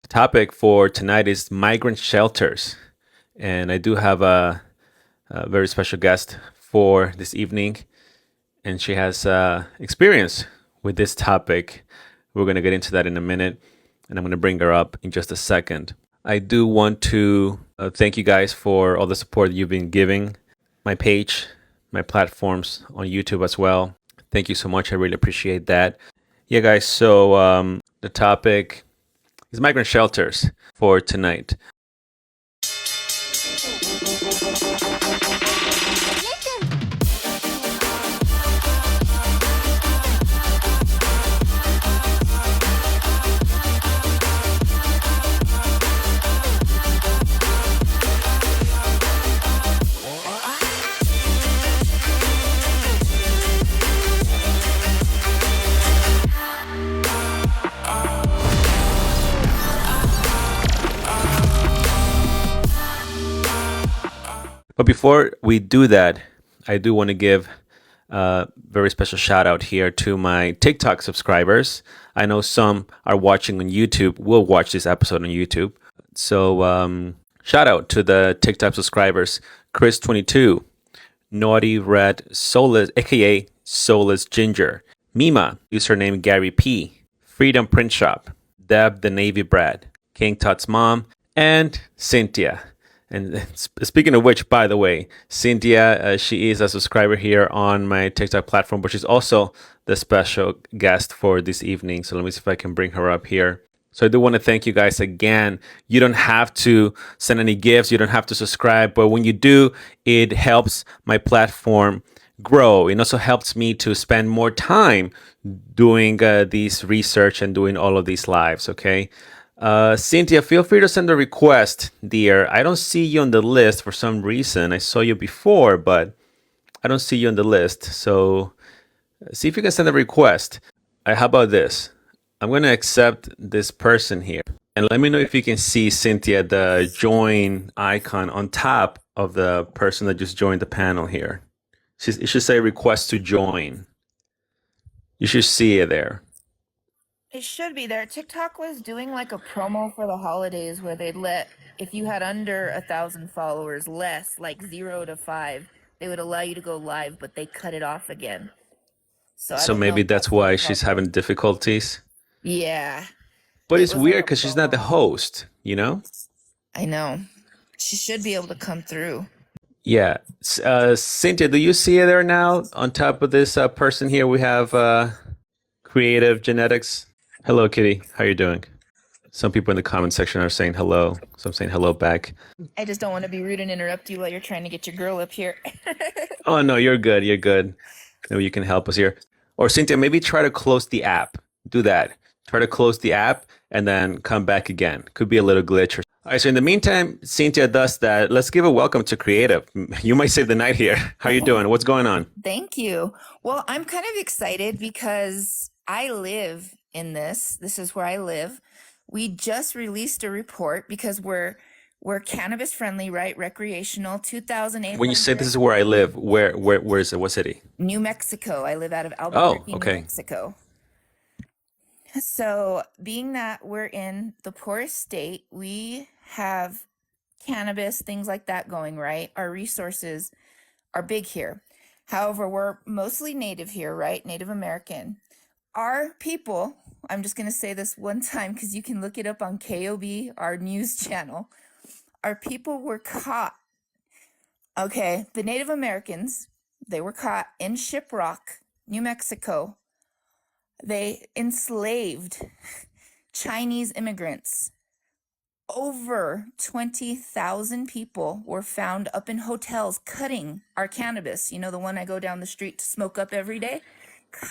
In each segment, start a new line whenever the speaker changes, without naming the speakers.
Topic for tonight is migrant shelters. And I do have a very special guest for this evening, and she has experience with this topic. We're going to get into that in a minute, and I'm going to bring her up in just a second. I do want to thank you guys for all the support that you've been giving my page, my platforms on YouTube as well. Thank you so much. I really appreciate that. Yeah, guys. So the topic is migrant shelters for tonight. But before we do that, I do want to give a very special shout out here to my TikTok subscribers. I know some are watching on YouTube, will watch this episode on YouTube. So shout out to the TikTok subscribers, Chris22, Naughty Red Soulless, aka Soulless Ginger, Mima, username Gary P, Freedom Print Shop, Deb the Navy Brad, King Tut's mom, and Cynthia. And speaking of which, by the way, Cynthia, she is a subscriber here on my TikTok platform, but she's also the special guest for this evening. So let me see if I can bring her up here. So I do want to thank you guys again. You don't have to send any gifts. You don't have to subscribe. But when you do, it helps my platform grow. It also helps me to spend more time doing these research and doing all of these lives, okay? Cynthia, feel free to send a request, dear. I don't see you on the list for some reason. I saw you before, but I don't see you on the list. So see if you can send a request. How about this? I'm going to accept this person here. And let me know if you can see, Cynthia, the join icon on top of the person that just joined the panel here. It should say request to join. You should see it there.
It should be there. TikTok was doing like a promo for the holidays where they'd let, if you had under 1,000 followers, less, like 0 to 5, they would allow you to go live, but they cut it off again. So I
So
don't know
maybe
if
that's
that's
why
worked
she's
out.
having difficulties.
Yeah,
But
it
it's
was like
weird
a
because she's not the
promo.
host, you know?
I know. She should be able to come through.
Yeah. Cynthia, do you see it there now? On top of this person here, we have Creative Genetics. Hello, Kitty. How you doing? Some people in the comment section are saying hello. So I'm saying hello back.
I just don't want to be rude and interrupt you while you're trying to get your girl up here.
Oh, no, you're good. You're good. Maybe you can help us here. Or Cynthia, maybe try to close the app. Do that. Try to close the app and then come back again. Could be a little glitch. All right. So in the meantime, Cynthia does that. Let's give a welcome to Creative. You might save the night here. How you doing? What's going on?
Thank you. Well, I'm kind of excited because I live in this. This is where I live. We just released a report because we're cannabis friendly, right? Recreational,
When you say
2,800.
this is where I live, where is it? What city?
New Mexico. I live out of
Oh,
Albuquerque, New
okay.
Mexico. So, being that we're in the poorest state, we have cannabis, things like that going, right? Our resources are big here. However, we're mostly native here, right? Native American. Our people, I'm just going to say this one time because you can look it up on KOB, our news channel. Our people were caught. Okay, the Native Americans, they were caught in Shiprock, New Mexico. They enslaved Chinese immigrants. Over 20,000 people were found up in hotels cutting our cannabis. You know, the one I go down the street to smoke up every day?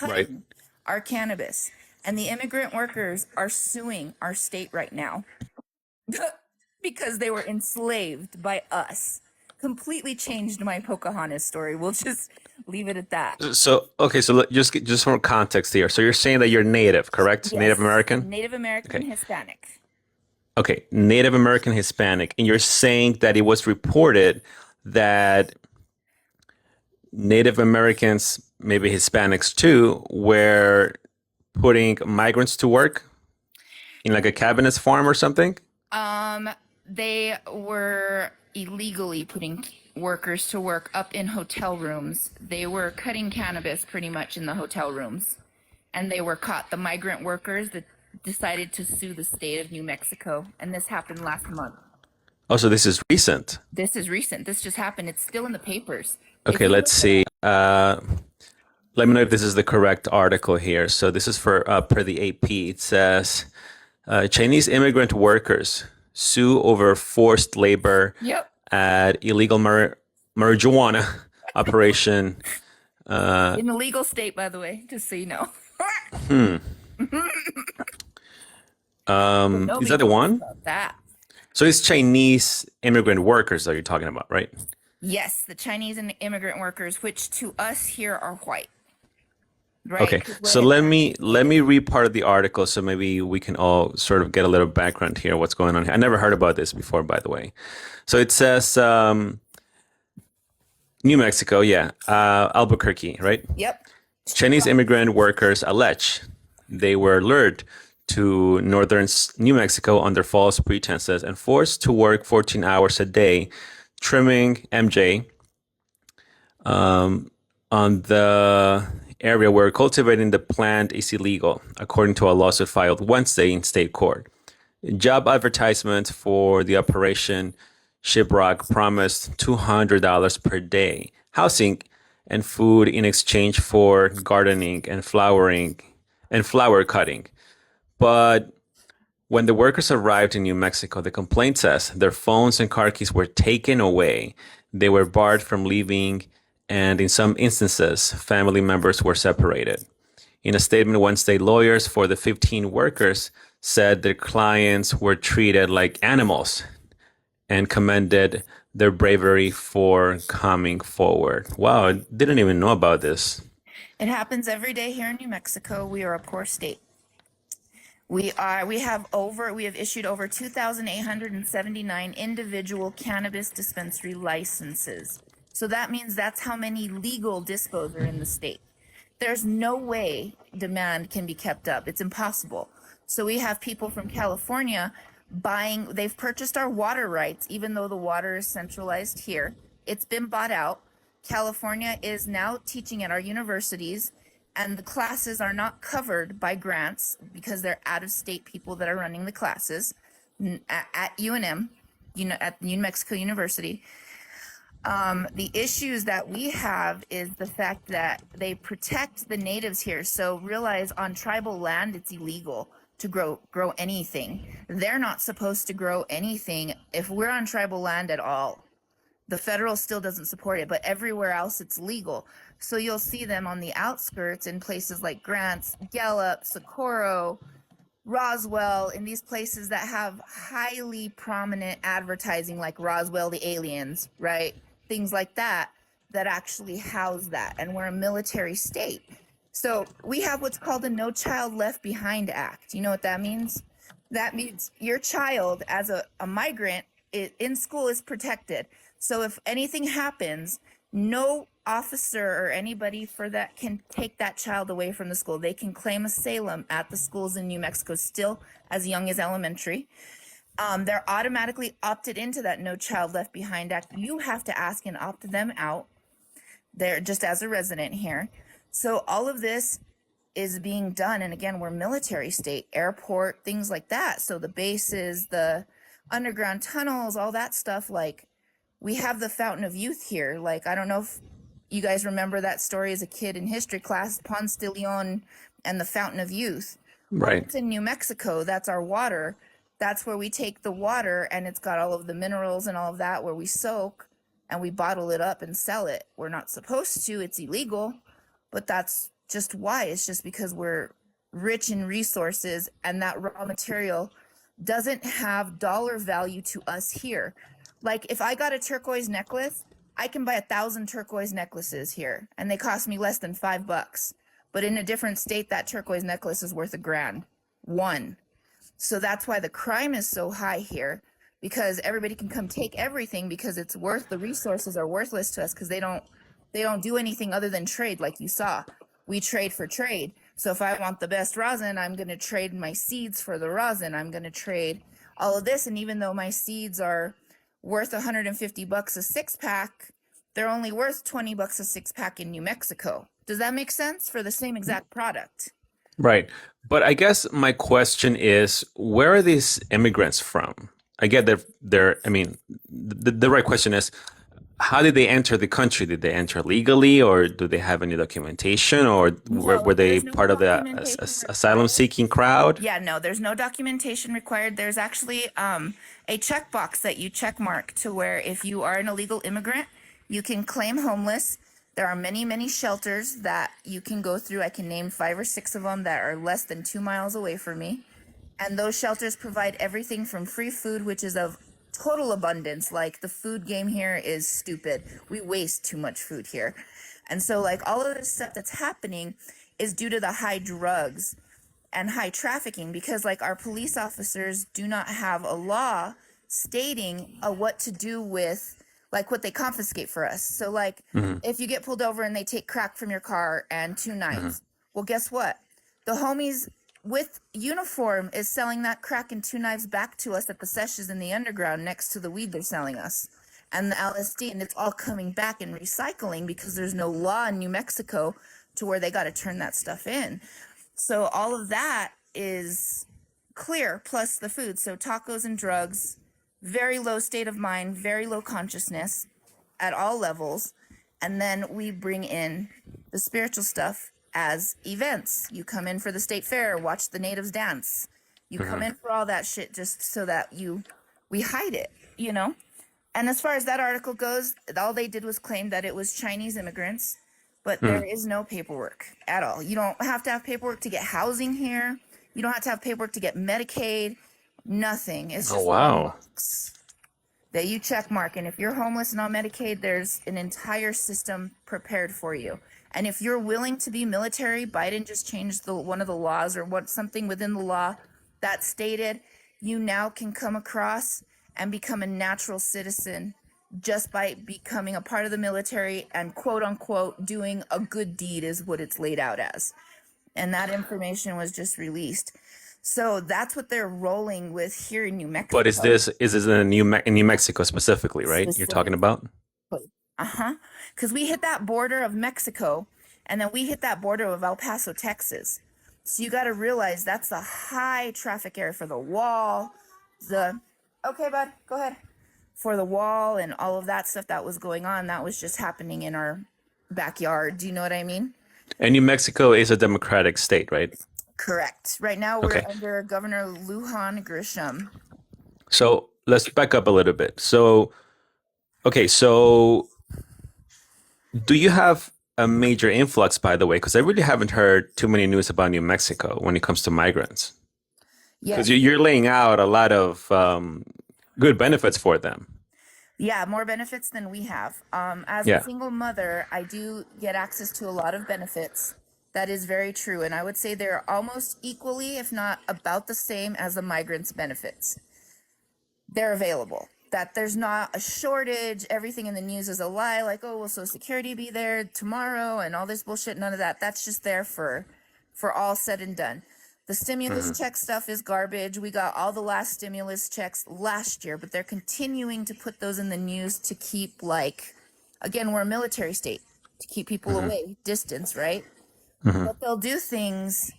Right.
Cutting our cannabis. And the immigrant workers are suing our state right now because they were enslaved by us. Completely changed my Pocahontas story. We'll just leave it at that.
So okay, so just for context here. So you're saying that you're Native, correct? Native
Yes,
American?
Native American
Okay.
Hispanic.
Okay, Native American Hispanic. And you're saying that it was reported that Native Americans, maybe Hispanics too, were putting migrants to work in like a cabinets farm or something?
Um, they were illegally putting workers to work up in hotel rooms. They were cutting cannabis pretty much in the hotel rooms, and they were caught. The migrant workers that decided to sue the state of New Mexico, and this happened last month.
Oh, so this is recent.
This is recent. This just happened. It's still in the papers. If
Okay,
you
let's
look it
see.
up,
Let me know if this is the correct article here. So this is for per the AP. It says Chinese immigrant workers sue over forced labor
yep.
at illegal marijuana operation.
In the legal state, by the way, just so you know. But
Is
nobody
that the
talks
one?
about that.
So it's Chinese immigrant workers that you're talking about, right?
Yes, the Chinese and immigrant workers, which to us here are white, right?
Okay,
'Cause
so
when it's
let me read part of the article so maybe we can all sort of get a little background here. What's going on here? I never heard about this before, by the way. So it says New Mexico, yeah, Albuquerque, right?
yep,
Chinese immigrant workers allege they were lured to northern New Mexico under false pretenses and forced to work 14 hours a day, trimming MJ on the area where cultivating the plant is illegal, according to a lawsuit filed Wednesday in state court. Job advertisement for the operation Shiprock promised $200 per day, housing and food in exchange for gardening and flowering and flower cutting. But when the workers arrived in New Mexico, the complaint says their phones and car keys were taken away. They were barred from leaving, and in some instances, family members were separated. In a statement Wednesday, lawyers for the 15 workers said their clients were treated like animals and commended their bravery for coming forward. Wow, I didn't even know about this.
it happens every day here in New Mexico. We are a poor state. We have issued over 2,879 individual cannabis dispensary licenses. So that means that's how many legal dispos are in the state. There's no way demand can be kept up. It's impossible. So we have people from California they've purchased our water rights, even though the water is centralized here. It's been bought out. California is now teaching at our universities, and the classes are not covered by grants because they're out of state people that are running the classes at UNM, at New Mexico University. The issues that we have is the fact that they protect the natives here. So realize on tribal land, it's illegal to grow anything. They're not supposed to grow anything if we're on tribal land at all. The federal still doesn't support it, but everywhere else it's legal. So you'll see them on the outskirts in places like Grants, Gallup, Socorro, Roswell, in these places that have highly prominent advertising like Roswell the Aliens, right? Things like that actually house that. And we're a military state. So we have what's called a No Child Left Behind Act. You know what that means? That means your child as a migrant in school is protected. So if anything happens, no officer or anybody for that can take that child away from the school. They can claim asylum at the schools in New Mexico still as young as elementary. They're automatically opted into that No Child Left Behind Act. You have to ask and opt them out. They're just as a resident here. So all of this is being done. And again, we're military state, airport, things like that. So the bases, the underground tunnels, all that stuff, like we have the Fountain of Youth here. Like, I don't know if you guys remember that story as a kid in history class, Ponce de Leon and the Fountain of Youth. Well,
Right.
it's in New Mexico. That's our water. That's where we take the water, and it's got all of the minerals and all of that where we soak and we bottle it up and sell it. We're not supposed to. It's illegal, but that's just why. It's just because we're rich in resources, and that raw material doesn't have dollar value to us here. Like if I got a turquoise necklace, I can buy 1,000 turquoise necklaces here, and they cost me less than $5. But in a different state, that turquoise necklace is worth $1,000. One. So that's why the crime is so high here, because everybody can come take everything because the resources are worthless to us because they don't do anything other than trade. Like you saw, we trade for trade. So if I want the best rosin, I'm going to trade my seeds for the rosin. I'm going to trade all of this. And even though my seeds are worth $150 a six pack, they're only worth $20 a six pack in New Mexico. Does that make sense for the same exact product?
Right. But I guess my question is, where are these immigrants from? I get I mean, the right question is, how did they enter the country? Did they enter legally, or do they have any documentation, or were
No,
they
there's no
part of the
documentation
asylum
required.
seeking crowd?
Yeah, no, there's no documentation required. There's actually a checkbox that you check mark to where if you are an illegal immigrant, you can claim homeless. There are many, many shelters that you can go through. I can name 5 or 6 of them that are less than 2 miles away from me. And those shelters provide everything from free food, which is of total abundance. Like the food game here is stupid. We waste too much food here. And so, like, all of this stuff that's happening is due to the high drugs and high trafficking because, like, our police officers do not have a law stating what to do with, like, what they confiscate for us. So, like,
Hmm.
if you get pulled over and they take crack from your car and 2 knives, well, guess what? The homies with uniform is selling that crack and 2 knives back to us at the sessions in the underground next to the weed they're selling us and the LSD, and it's all coming back and recycling because there's no law in New Mexico to where they got to turn that stuff in. So all of that is clear, plus the food. So tacos and drugs, very low state of mind, very low consciousness at all levels. And then we bring in the spiritual stuff as events. You come in for the state fair, watch the natives dance. You come in for all that shit just so that we hide it, you know? And as far as that article goes, all they did was claim that it was Chinese immigrants, but there is no paperwork at all. You don't have to have paperwork to get housing here. You don't have to have paperwork to get Medicaid. Nothing. It's
Oh
just one
wow.
box that you check mark. And if you're homeless and on Medicaid, there's an entire system prepared for you. And if you're willing to be military, Biden just changed one of the laws or something within the law that stated you now can come across and become a natural citizen just by becoming a part of the military and quote unquote doing a good deed is what it's laid out as. And that information was just released. So that's what they're rolling with here in New
But
Mexico
is this in New Mexico specifically, right? You're talking
specifically.
about?
Uh-huh. Because we hit that border of Mexico and then we hit that border of El Paso, Texas. So you got to realize that's a high traffic area for the wall. The Okay, bud, go ahead. For the wall and all of that stuff that was going on, that was just happening in our backyard. Do you know what I mean?
And New Mexico is a democratic state, right?
Correct. Right now we're
Okay.
under Governor Lujan Grisham.
So let's back up a little bit. So, okay, so do you have a major influx, by the way? Because I really haven't heard too many news about New Mexico when it comes to migrants. Because
Yes.
you're laying out a lot of good benefits for them.
Yeah, more benefits than we have. As a
Yeah.
single mother, I do get access to a lot of benefits. That is very true. And I would say they're almost equally, if not about the same as the migrants' benefits. They're available. That there's not a shortage. Everything in the news is a lie. Like, oh, will Social Security be there tomorrow and all this bullshit? None of that. That's just there for all said and done. The stimulus check stuff is garbage. We got all the last stimulus checks last year, but they're continuing to put those in the news to keep, like, again, we're a military state, to keep people away, distance, right? But they'll do things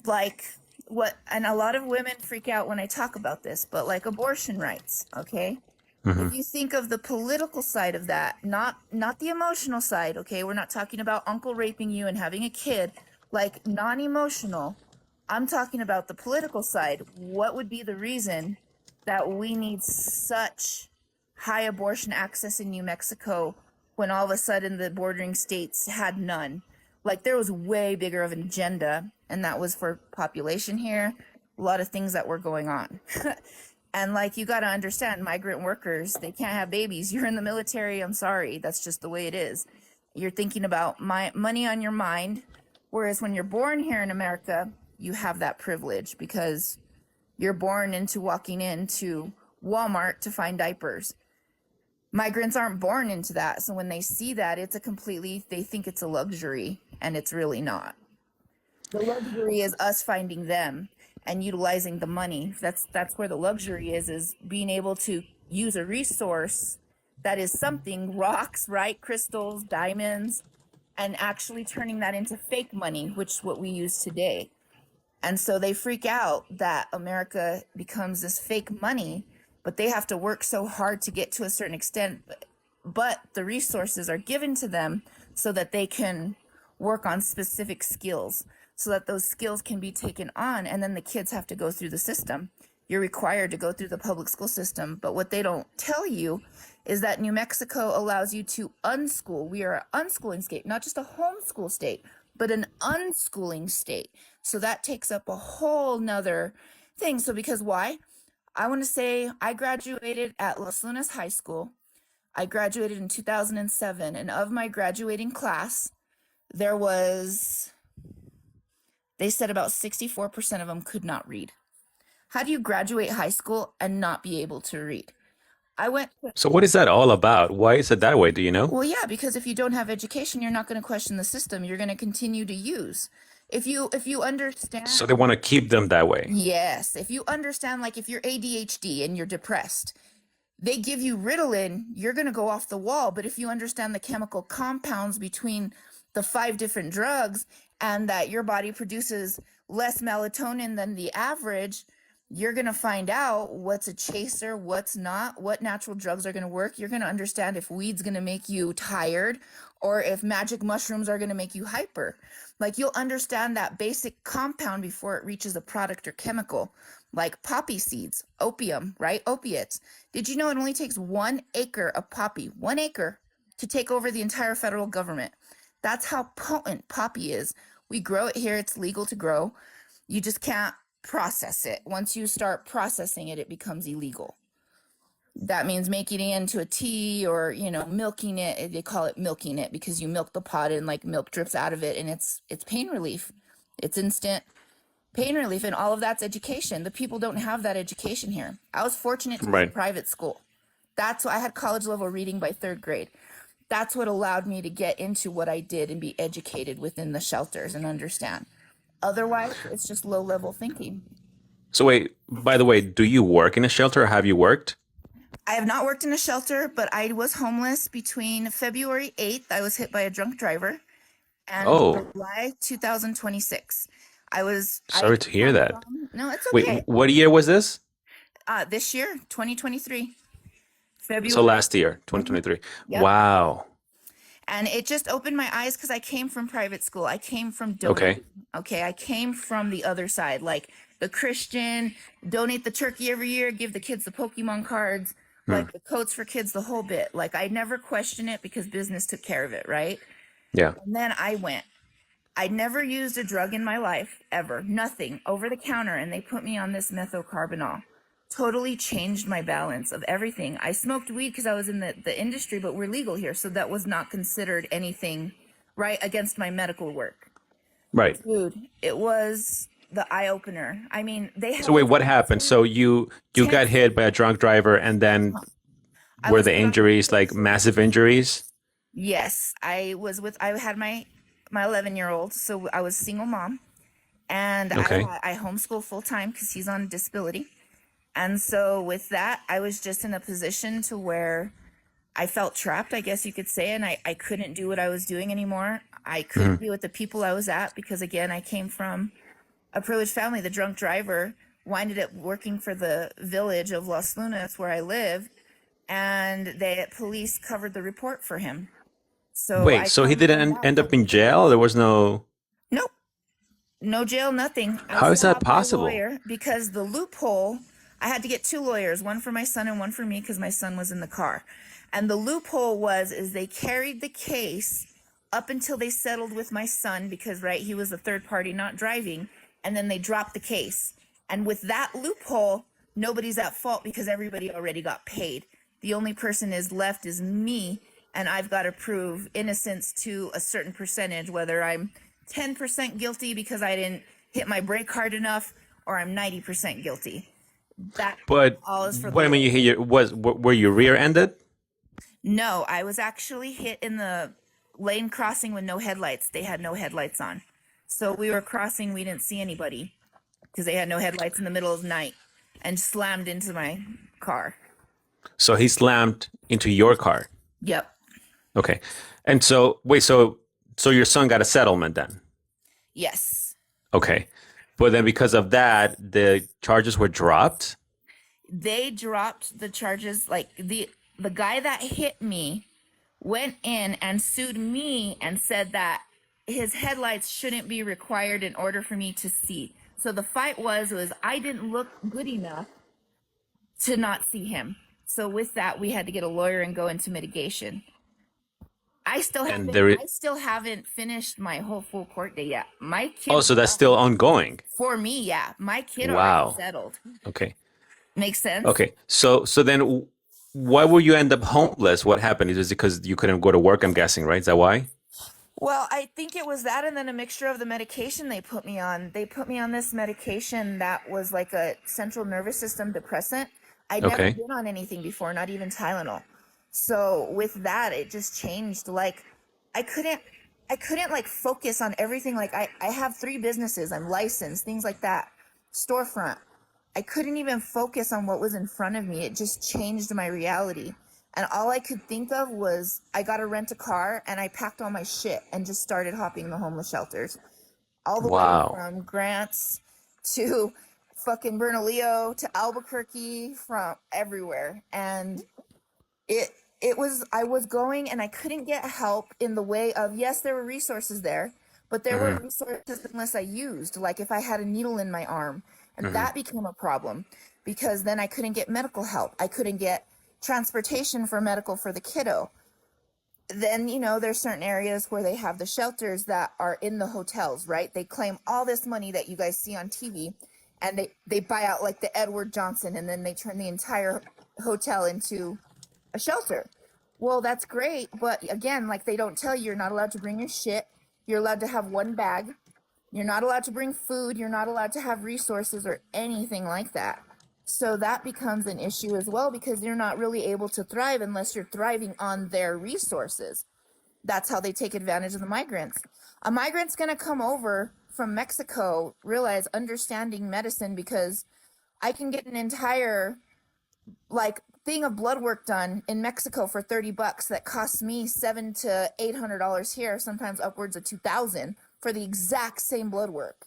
like what, and a lot of women freak out when I talk about this, but like abortion rights, okay? If you think of the political side of that, not the emotional side, okay? We're not talking about uncle raping you and having a kid, like non-emotional. I'm talking about the political side. What would be the reason that we need such high abortion access in New Mexico when all of a sudden the bordering states had none? Like there was way bigger of an agenda, and that was for population here, a lot of things that were going on. And like you got to understand, migrant workers, they can't have babies. You're in the military, I'm sorry, that's just the way it is. You're thinking about my money on your mind, whereas when you're born here in America, you have that privilege because you're born into walking into Walmart to find diapers. Migrants aren't born into that. So when they see that, it's a completely, they think it's a luxury and it's really not. The luxury is us finding them and utilizing the money. That's where the luxury is being able to use a resource that is something, rocks, right? Crystals, diamonds, and actually turning that into fake money, which is what we use today. And so they freak out that America becomes this fake money, but they have to work so hard to get to a certain extent. But the resources are given to them so that they can work on specific skills, so that those skills can be taken on. And then the kids have to go through the system. You're required to go through the public school system. But what they don't tell you is that New Mexico allows you to unschool. We are an unschooling state, not just a homeschool state, but an unschooling state. So that takes up a whole nother thing. So because why? I want to say I graduated at Los Lunas High School. I graduated in 2007, and of my graduating class, there was, they said about 64% of them could not read. How do you graduate high school and not be able to read? I went,
So what is that all about? Why is it that way? Do you know?
well, yeah, because if you don't have education, you're not going to question the system. You're going to continue to use. If you
So
understand,
they want to keep them that way.
yes, if you understand, like if you're ADHD and you're depressed, they give you Ritalin, you're going to go off the wall. But if you understand the chemical compounds between the 5 different drugs and that your body produces less melatonin than the average, you're going to find out what's a chaser, what's not, what natural drugs are going to work. You're going to understand if weed's going to make you tired or if magic mushrooms are going to make you hyper. Like you'll understand that basic compound before it reaches a product or chemical, like poppy seeds, opium, right? Opiates. Did you know it only takes 1 acre of poppy, 1 acre, to take over the entire federal government? That's how potent poppy is. We grow it here. It's legal to grow. You just can't process it. Once you start processing it, it becomes illegal. That means making it into a tea or, milking it. They call it milking it because you milk the pot and like milk drips out of it, and it's pain relief. It's instant pain relief, and all of that's education. The people don't have that education here. I was fortunate to go to
Right.
private school. That's why I had college level reading by 3rd grade. That's what allowed me to get into what I did and be educated within the shelters and understand. Otherwise, it's just low level thinking.
So wait, by the way, do you work in a shelter or have you worked?
I have not worked in a shelter, but I was homeless between February 8th. I was hit by a drunk driver, and
Oh,
July 2026. I
sorry to hear
counted
that.
on, no, it's
Wait,
okay.
what year was this?
This year, 2023,
So
February.
last year,
Mhm.
2023.
Yep.
Wow.
And it just opened my eyes because I came from private school. I came from
Okay.
donating. Okay. I came from the other side, like the Christian, donate the turkey every year, give the kids the Pokemon cards,
Hmm.
like the coats for kids, the whole bit. Like I never questioned it because business took care of it. Right.
Yeah.
And then I went. I never used a drug in my life ever, nothing over the counter. And they put me on this methocarbamol. Totally changed my balance of everything. I smoked weed because I was in the industry, but we're legal here. So that was not considered anything, right, against my medical work.
Right.
Dude, it was the eye opener. I mean, they
So
held
wait,
us
what
for
happened? So you
10
got hit by a drunk driver and then
I
were
was
the
put on
injuries like
medication.
massive injuries?
Yes, I had my 11-year-old, so I was single mom, and
Okay.
I homeschool full time because he's on disability. And so with that, I was just in a position to where I felt trapped, I guess you could say, and I couldn't do what I was doing anymore. I couldn't
Mhm.
be with the people I was at because again, I came from a privileged family. The drunk driver winded up working for the village of Los Lunas where I live, and the police covered the report for him. So
Wait,
I
so he
come from
didn't
that
end
type
up
of
in jail? There
family.
was no.
Nope. No jail, nothing. I
How is
still
that
have my
possible?
lawyer because the loophole, I had to get 2 lawyers, one for my son and one for me because my son was in the car. And the loophole was is they carried the case up until they settled with my son because right, he was a third party not driving, and then they dropped the case. And with that loophole, nobody's at fault because everybody already got paid. The only person is left is me, and I've got to prove innocence to a certain percentage, whether I'm 10% guilty because I didn't hit my brake hard enough, or I'm 90% guilty. That
But
all is for the
what I mean, you
Lord.
hear were you rear-ended?
No, I was actually hit in the lane crossing with no headlights. They had no headlights on. So we were crossing, we didn't see anybody because they had no headlights in the middle of the night and slammed into my car.
So he slammed into your car.
Yep.
Okay. And so wait, so your son got a settlement then?
Yes.
Okay. But then because of that, the charges were dropped?
They dropped the charges. Like the guy that hit me went in and sued me and said that his headlights shouldn't be required in order for me to see. So the fight was I didn't look good enough to not see him. So with that, we had to get a lawyer and go into mitigation. I still
And
haven't
there
I still haven't finished my whole full court date yet. My
Oh,
kid
so that's still ongoing.
for me, yeah. My kid already
Wow.
settled.
Okay.
Makes sense?
Okay. So then why will you end up homeless? What happened? Is it because you couldn't go to work, I'm guessing, right? Is that why?
Well, I think it was that and then a mixture of the medication they put me on. They put me on this medication that was like a central nervous system depressant. I'd never
Okay.
been on anything before, not even Tylenol. So with that, it just changed. Like I couldn't I couldn't like focus on everything. Like I have three businesses, I'm licensed, things like that. Storefront. I couldn't even focus on what was in front of me. It just changed my reality. And all I could think of was I got to rent a car and I packed all my shit and just started hopping the homeless shelters. All the way
Wow.
from Grants to fucking Bernalillo to Albuquerque, from everywhere. And it it was I was going and I couldn't get help in the way of, yes, there were resources there, but there were
Hmm.
resources unless I used, like if I had a needle in my arm, and
Hmm.
that became a problem because then I couldn't get medical help. I couldn't get transportation for medical for the kiddo. Then, there's certain areas where they have the shelters that are in the hotels, right? They claim all this money that you guys see on TV and they buy out like the Edward Johnson and then they turn the entire hotel into a shelter. Well, that's great, but again, like they don't tell you, you're not allowed to bring your shit. You're allowed to have one bag. You're not allowed to bring food. You're not allowed to have resources or anything like that. So that becomes an issue as well because you're not really able to thrive unless you're thriving on their resources. That's how they take advantage of the migrants. A migrant's going to come over from Mexico, realize understanding medicine because I can get an entire like thing of blood work done in Mexico for $30 that costs me $700 to $800 here, sometimes upwards of 2,000 for the exact same blood work.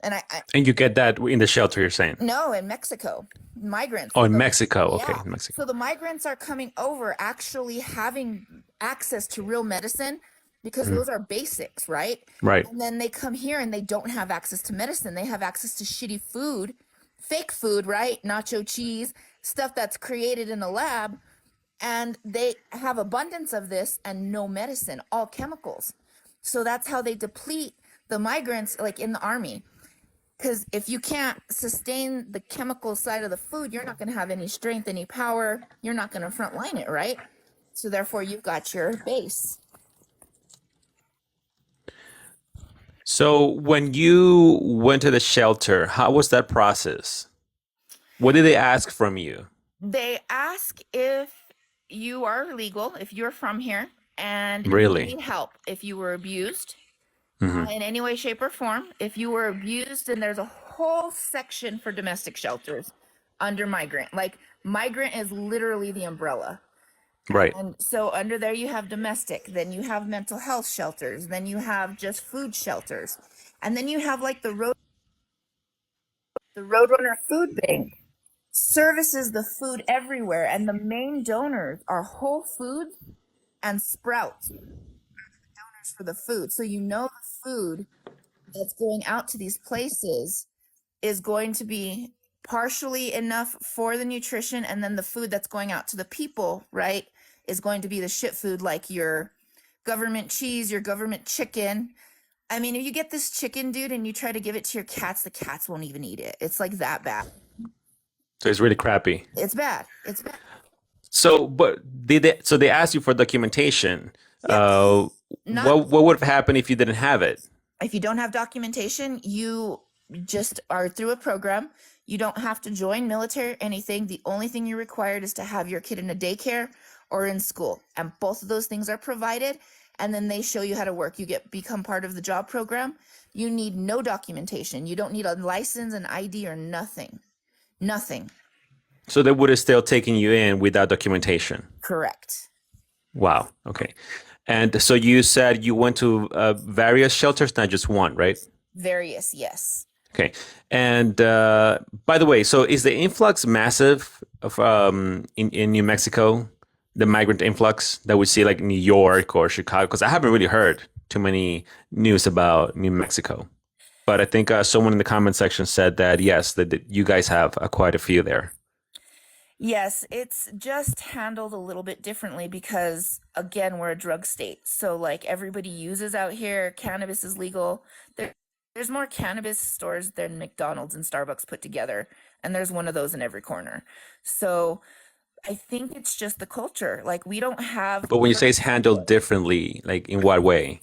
And I
And you get that in the shelter, you're saying?
no, in Mexico, migrants.
Oh, in
So
Mexico. Okay,
yeah,
in Mexico.
so the migrants are coming over, actually having access to real medicine because
Mhm.
those are basics, right?
Right.
And then they come here and they don't have access to medicine. They have access to shitty food, fake food, right? Nacho cheese, stuff that's created in a lab, and they have abundance of this and no medicine, all chemicals. So that's how they deplete the migrants, like in the army. Because if you can't sustain the chemical side of the food, you're not going to have any strength, any power. You're not going to frontline it, right? So therefore, you've got your base.
So when you went to the shelter, how was that process? What did they ask from you?
They ask if you are legal, if you're from here, and if you
Really?
need help, if you were abused
Hmm.
in any way, shape, or form. If you were abused, and there's a whole section for domestic shelters under migrant. Like, migrant is literally the umbrella.
Right.
And so under there you have domestic, then you have mental health shelters, then you have just food shelters. And then you have like the Roadrunner Food Bank services the food everywhere, and the main donors are Whole Foods and Sprouts for the food. So the food that's going out to these places is going to be partially enough for the nutrition, and then the food that's going out to the people, right, is going to be the shit food, like your government cheese, your government chicken. I mean, if you get this chicken, dude, and you try to give it to your cats, the cats won't even eat it. It's like that bad.
So it's really crappy.
It's bad. It's bad.
So, but so they asked you for documentation. Uh,
Yes. Not
what would have happened if you didn't have it?
if you don't have documentation, you just are through a program. You don't have to join military or anything. The only thing you're required is to have your kid in a daycare or in school. And both of those things are provided. and then they show you how to work. You become part of the job program. You need no documentation. You don't need a license, an ID, or nothing. Nothing.
So they would have still taken you in without documentation.
Correct.
Wow. Okay. And so you said you went to various shelters, not just one, right?
Various, yes.
Okay. And by the way, so is the influx massive of in New Mexico? The migrant influx that we see like New York or Chicago? Because I haven't really heard too many news about New Mexico. But I think someone in the comment section said that yes, that you guys have quite a few there.
Yes, it's just handled a little bit differently because, again, we're a drug state. So, like, everybody uses out here, cannabis is legal. There's more cannabis stores than McDonald's and Starbucks put together, and there's one of those in every corner. So, I think it's just the culture. Like, we don't have
But when you say it's handled differently, like in what way?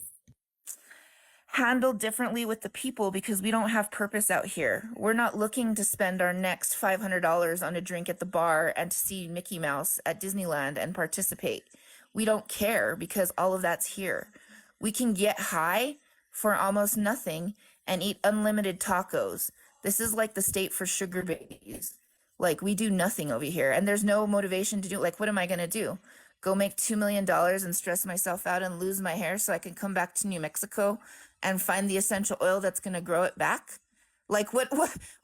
handled differently with the people because we don't have purpose out here. We're not looking to spend our next $500 on a drink at the bar and to see Mickey Mouse at Disneyland and participate. We don't care because all of that's here. We can get high for almost nothing and eat unlimited tacos. This is like the state for sugar babies. Like, we do nothing over here and there's no motivation to do. Like, what am I going to do? Go make $2 million and stress myself out and lose my hair so I can come back to New Mexico and find the essential oil that's going to grow it back? Like, what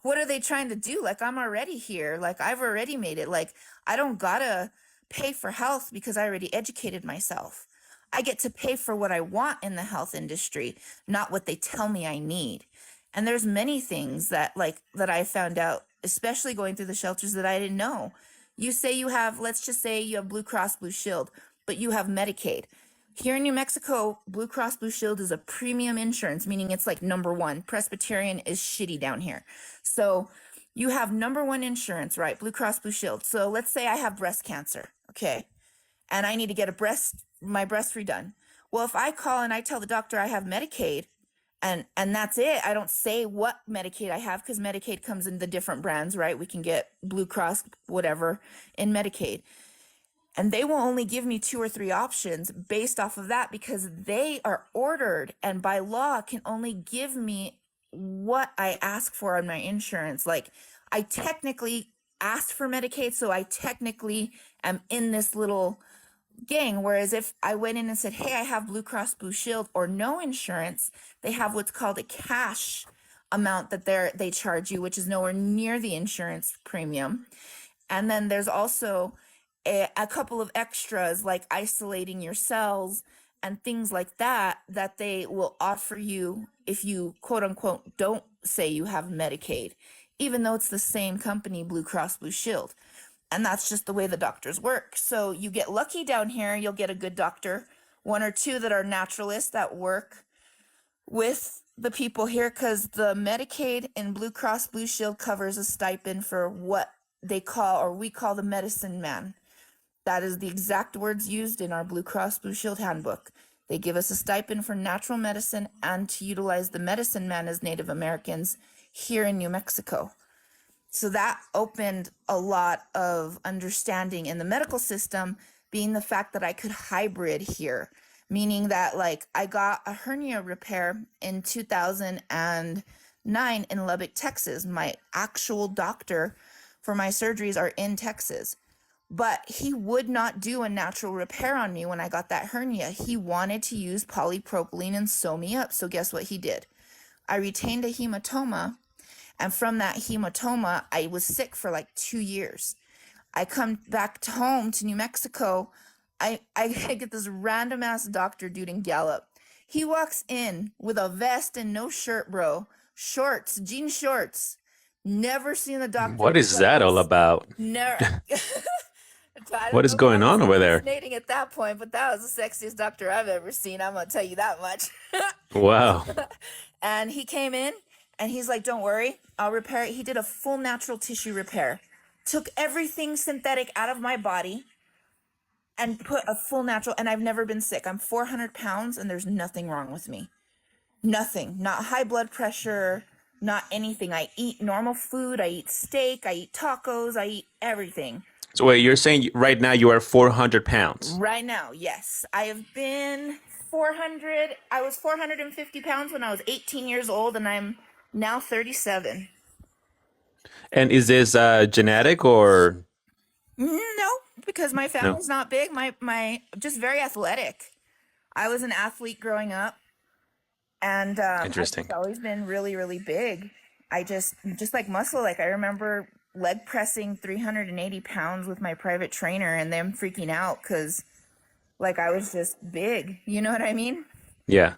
are they trying to do? Like, I'm already here. Like, I've already made it. Like, I don't gotta pay for health because I already educated myself. I get to pay for what I want in the health industry, not what they tell me I need. And there's many things that I found out, especially going through the shelters, that I didn't know. You say you have, let's just say you have Blue Cross Blue Shield, but you have Medicaid. Here in New Mexico, Blue Cross Blue Shield is a premium insurance, meaning it's like number one. Presbyterian is shitty down here. So you have number one insurance, right? Blue Cross Blue Shield. So let's say I have breast cancer, okay? And I need to get my breast redone. Well, if I call and I tell the doctor I have Medicaid, and that's it. I don't say what Medicaid I have because Medicaid comes in the different brands, right? We can get Blue Cross, whatever, in Medicaid. And they will only give me 2 or 3 options based off of that because they are ordered and by law can only give me what I ask for on my insurance. Like, I technically asked for Medicaid, so I technically am in this little gang. Whereas if I went in and said, hey, I have Blue Cross Blue Shield or no insurance, they have what's called a cash amount that they charge you, which is nowhere near the insurance premium. And then there's also a couple of extras like isolating your cells and things like that they will offer you if you quote unquote don't say you have Medicaid, even though it's the same company, Blue Cross Blue Shield. And that's just the way the doctors work. So you get lucky down here, you'll get a good doctor, 1 or 2 that are naturalists that work with the people here, because the Medicaid and Blue Cross Blue Shield covers a stipend for what they call, or we call, the medicine man. That is the exact words used in our Blue Cross Blue Shield handbook. They give us a stipend for natural medicine and to utilize the medicine man as Native Americans here in New Mexico. So that opened a lot of understanding in the medical system, being the fact that I could hybrid here, meaning that like I got a hernia repair in 2009 in Lubbock, Texas. My actual doctor for my surgeries are in Texas. But he would not do a natural repair on me when I got that hernia. He wanted to use polypropylene and sew me up. So guess what he did? I retained a hematoma. And from that hematoma, I was sick for like 2 years. I come back to home to New Mexico. I get this random ass doctor dude in Gallup. He walks in with a vest and no shirt, bro. Shorts, jean shorts. Never seen a doctor
What is
like
that all
this.
about?
Never. I
What
don't
is
know if I
going
was
on over there?
hallucinating at that point, but that was the sexiest doctor I've ever seen. I'm gonna tell you that much.
Wow.
And he came in and he's like, don't worry, I'll repair it. He did a full natural tissue repair, took everything synthetic out of my body and put a full natural. And I've never been sick. I'm 400 pounds and there's nothing wrong with me. Nothing. Not high blood pressure, not anything. I eat normal food. I eat steak. I eat tacos. I eat everything.
So wait, you're saying right now you are 400 pounds.
Right now, yes. I have been 400. I was 450 pounds when I was 18 years old, and I'm now 37.
And is this genetic or
No, because my
no?
family's not big. My just very athletic. I was an athlete growing up, and I've just
Interesting.
always been really, really big. I just like muscle. Like I remember leg pressing 380 pounds with my private trainer, and them freaking out because like I was just big. You know what I mean?
Yeah.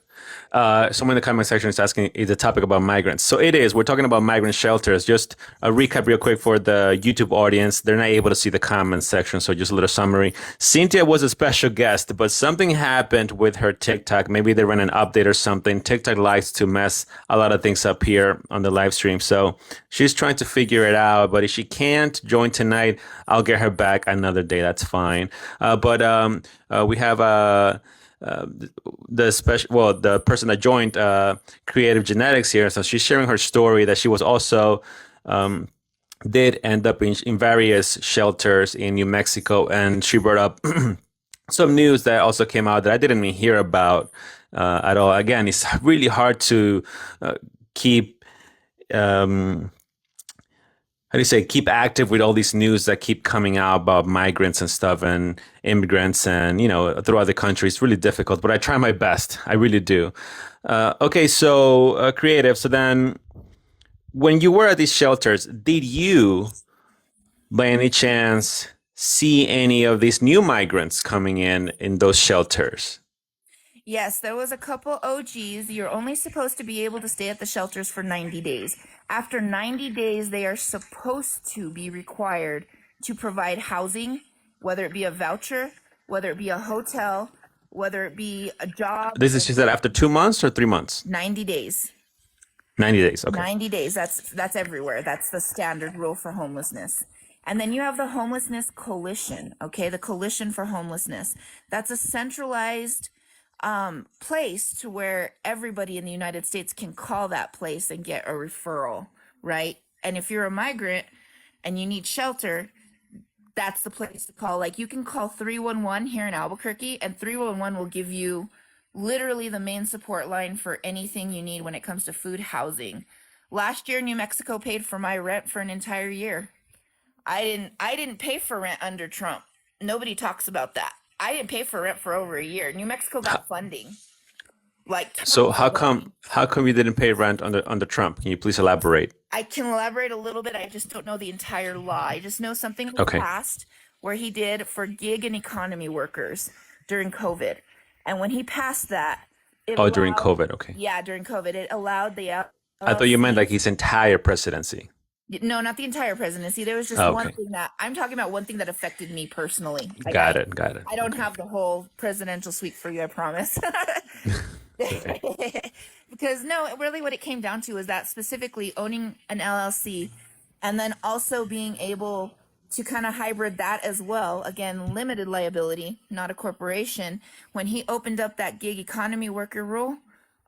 Someone in the comment section is asking, is the topic about migrants? So it is. We're talking about migrant shelters. Just a recap real quick for the YouTube audience. They're not able to see the comment section, so just a little summary. Cynthia was a special guest, but something happened with her TikTok. Maybe they ran an update or something. TikTok likes to mess a lot of things up here on the live stream. So she's trying to figure it out, but if she can't join tonight, I'll get her back another day. That's fine. But we have uh, the person that joined creative genetics here, so she's sharing her story that she was also did end up in various shelters in New Mexico, and she brought up some news that also came out that I didn't even hear about at all. Again, it's really hard to keep how do you say, keep active with all these news that keep coming out about migrants and stuff and immigrants and throughout the country. It's really difficult, but I try my best. I really do. Okay, so creative. So then, when you were at these shelters, did you, by any chance, see any of these new migrants coming in those shelters?
Yes, there was a couple OGs. You're only supposed to be able to stay at the shelters for 90 days. After 90 days, they are supposed to be required to provide housing, whether it be a voucher, whether it be a hotel, whether it be a job.
This is, she said, after 2 months or 3 months?
90 days.
90 days. Okay.
90 days. That's everywhere. That's the standard rule for homelessness. And then you have the Homelessness Coalition, okay? The Coalition for Homelessness. That's a centralized place to where everybody in the United States can call that place and get a referral, right? And if you're a migrant and you need shelter, that's the place to call. Like you can call 311 here in Albuquerque, and 311 will give you literally the main support line for anything you need when it comes to food, housing. Last year, New Mexico paid for my rent for an entire year. I didn't pay for rent under Trump. Nobody talks about that. I didn't pay for rent for over a year. New Mexico got funding, like
So
tons
how
of
come
funding.
how come you didn't pay rent under Trump? Can you please elaborate?
I can elaborate a little bit. I just don't know the entire law. I just know something was
Okay.
passed where he did for gig and economy workers during COVID. And when he passed that, it
Oh, during
allowed,
COVID. Okay.
yeah, during COVID, it allowed the
I thought you meant like
LLCs.
his entire presidency.
No, not the entire presidency. There was just
Oh,
one
okay.
thing that I'm talking about, one thing that affected me personally. Like
Got it. Got it.
I don't
Okay.
have the whole presidential suite for you, I promise.
Okay.
Because no, really what it came down to is that specifically owning an LLC and then also being able to kind of hybrid that as well. Again, limited liability, not a corporation. When he opened up that gig economy worker rule,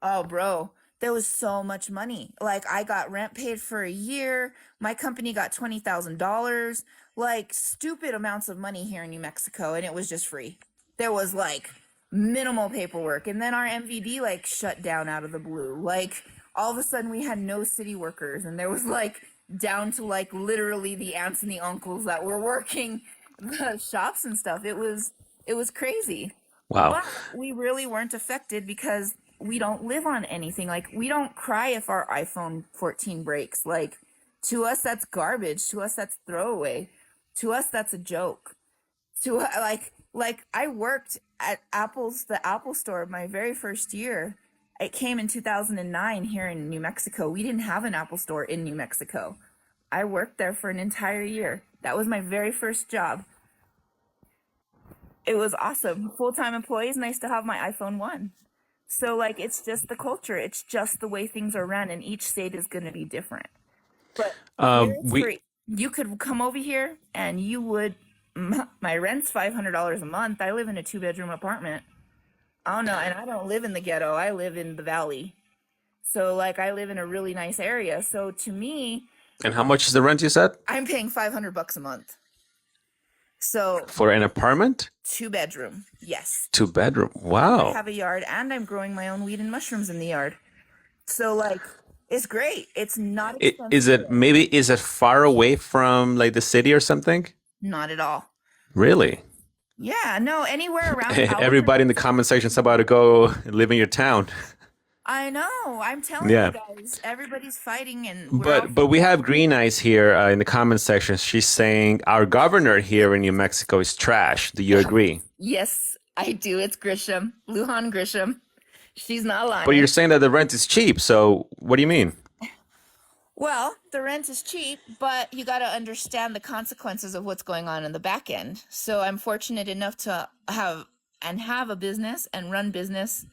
oh, bro, there was so much money. Like I got rent paid for a year. My company got $20,000, like stupid amounts of money here in New Mexico, and it was just free. There was like minimal paperwork, and then our MVD like shut down out of the blue. Like all of a sudden we had no city workers, and there was like down to like literally the aunts and the uncles that were working the shops and stuff. It was crazy.
Wow.
But we really weren't affected because we don't live on anything. Like we don't cry if our iPhone 14 breaks. Like to us that's garbage. To us that's throwaway. To us that's a joke. To like I worked at the Apple store my very first year. It came in 2009 here in New Mexico. We didn't have an Apple store in New Mexico. I worked there for an entire year. That was my very first job. It was awesome. Full-time employees, nice to have my iPhone 1. So like it's just the culture. It's just the way things are run, and each state is going to be different. But here it's
We
free. You could come over here and you would my rent's $500 a month. I live in a two-bedroom apartment. Oh no, and I don't live in the ghetto. I live in the valley. So like I live in a really nice area. So to me,
and how much is the rent you said?
I'm paying $500 a month. So
For an apartment?
2 bedroom, yes.
2 bedroom.
I
Wow.
have a yard and I'm growing my own weed and mushrooms in the yard. So like it's great. It's not
Is
expensive at
it
all.
maybe is it far away from like the city or something?
Not at all.
Really?
Yeah, no, anywhere around an hour
Everybody in the comment section is about to go live in your town.
I know. I'm telling you
Yeah.
guys, everybody's fighting and we're all
But we have Green Eyes here in the comment section. She's saying our governor here in New Mexico is trash. Do you agree?
Yes, I do. It's Grisham, Lujan Grisham. She's not
But you're
lying.
saying that the rent is cheap. So what do you mean?
Well, the rent is cheap, but you got to understand the consequences of what's going on in the back end. So I'm fortunate enough to have a business and run business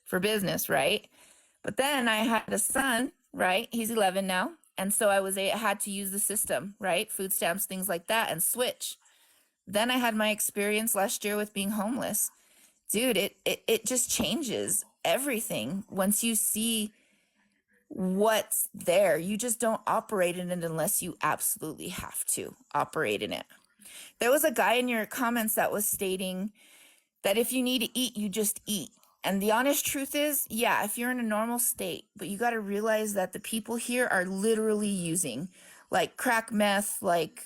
for business, right? But then I had a son, right? He's 11 now. And so I had to use the system, right? Food stamps, things like that, and switch. Then I had my experience last year with being homeless. Dude, it just changes everything once you see what's there. You just don't operate in it unless you absolutely have to operate in it. There was a guy in your comments that was stating that if you need to eat, you just eat. And the honest truth is, yeah, if you're in a normal state, but you got to realize that the people here are literally using like crack meth, like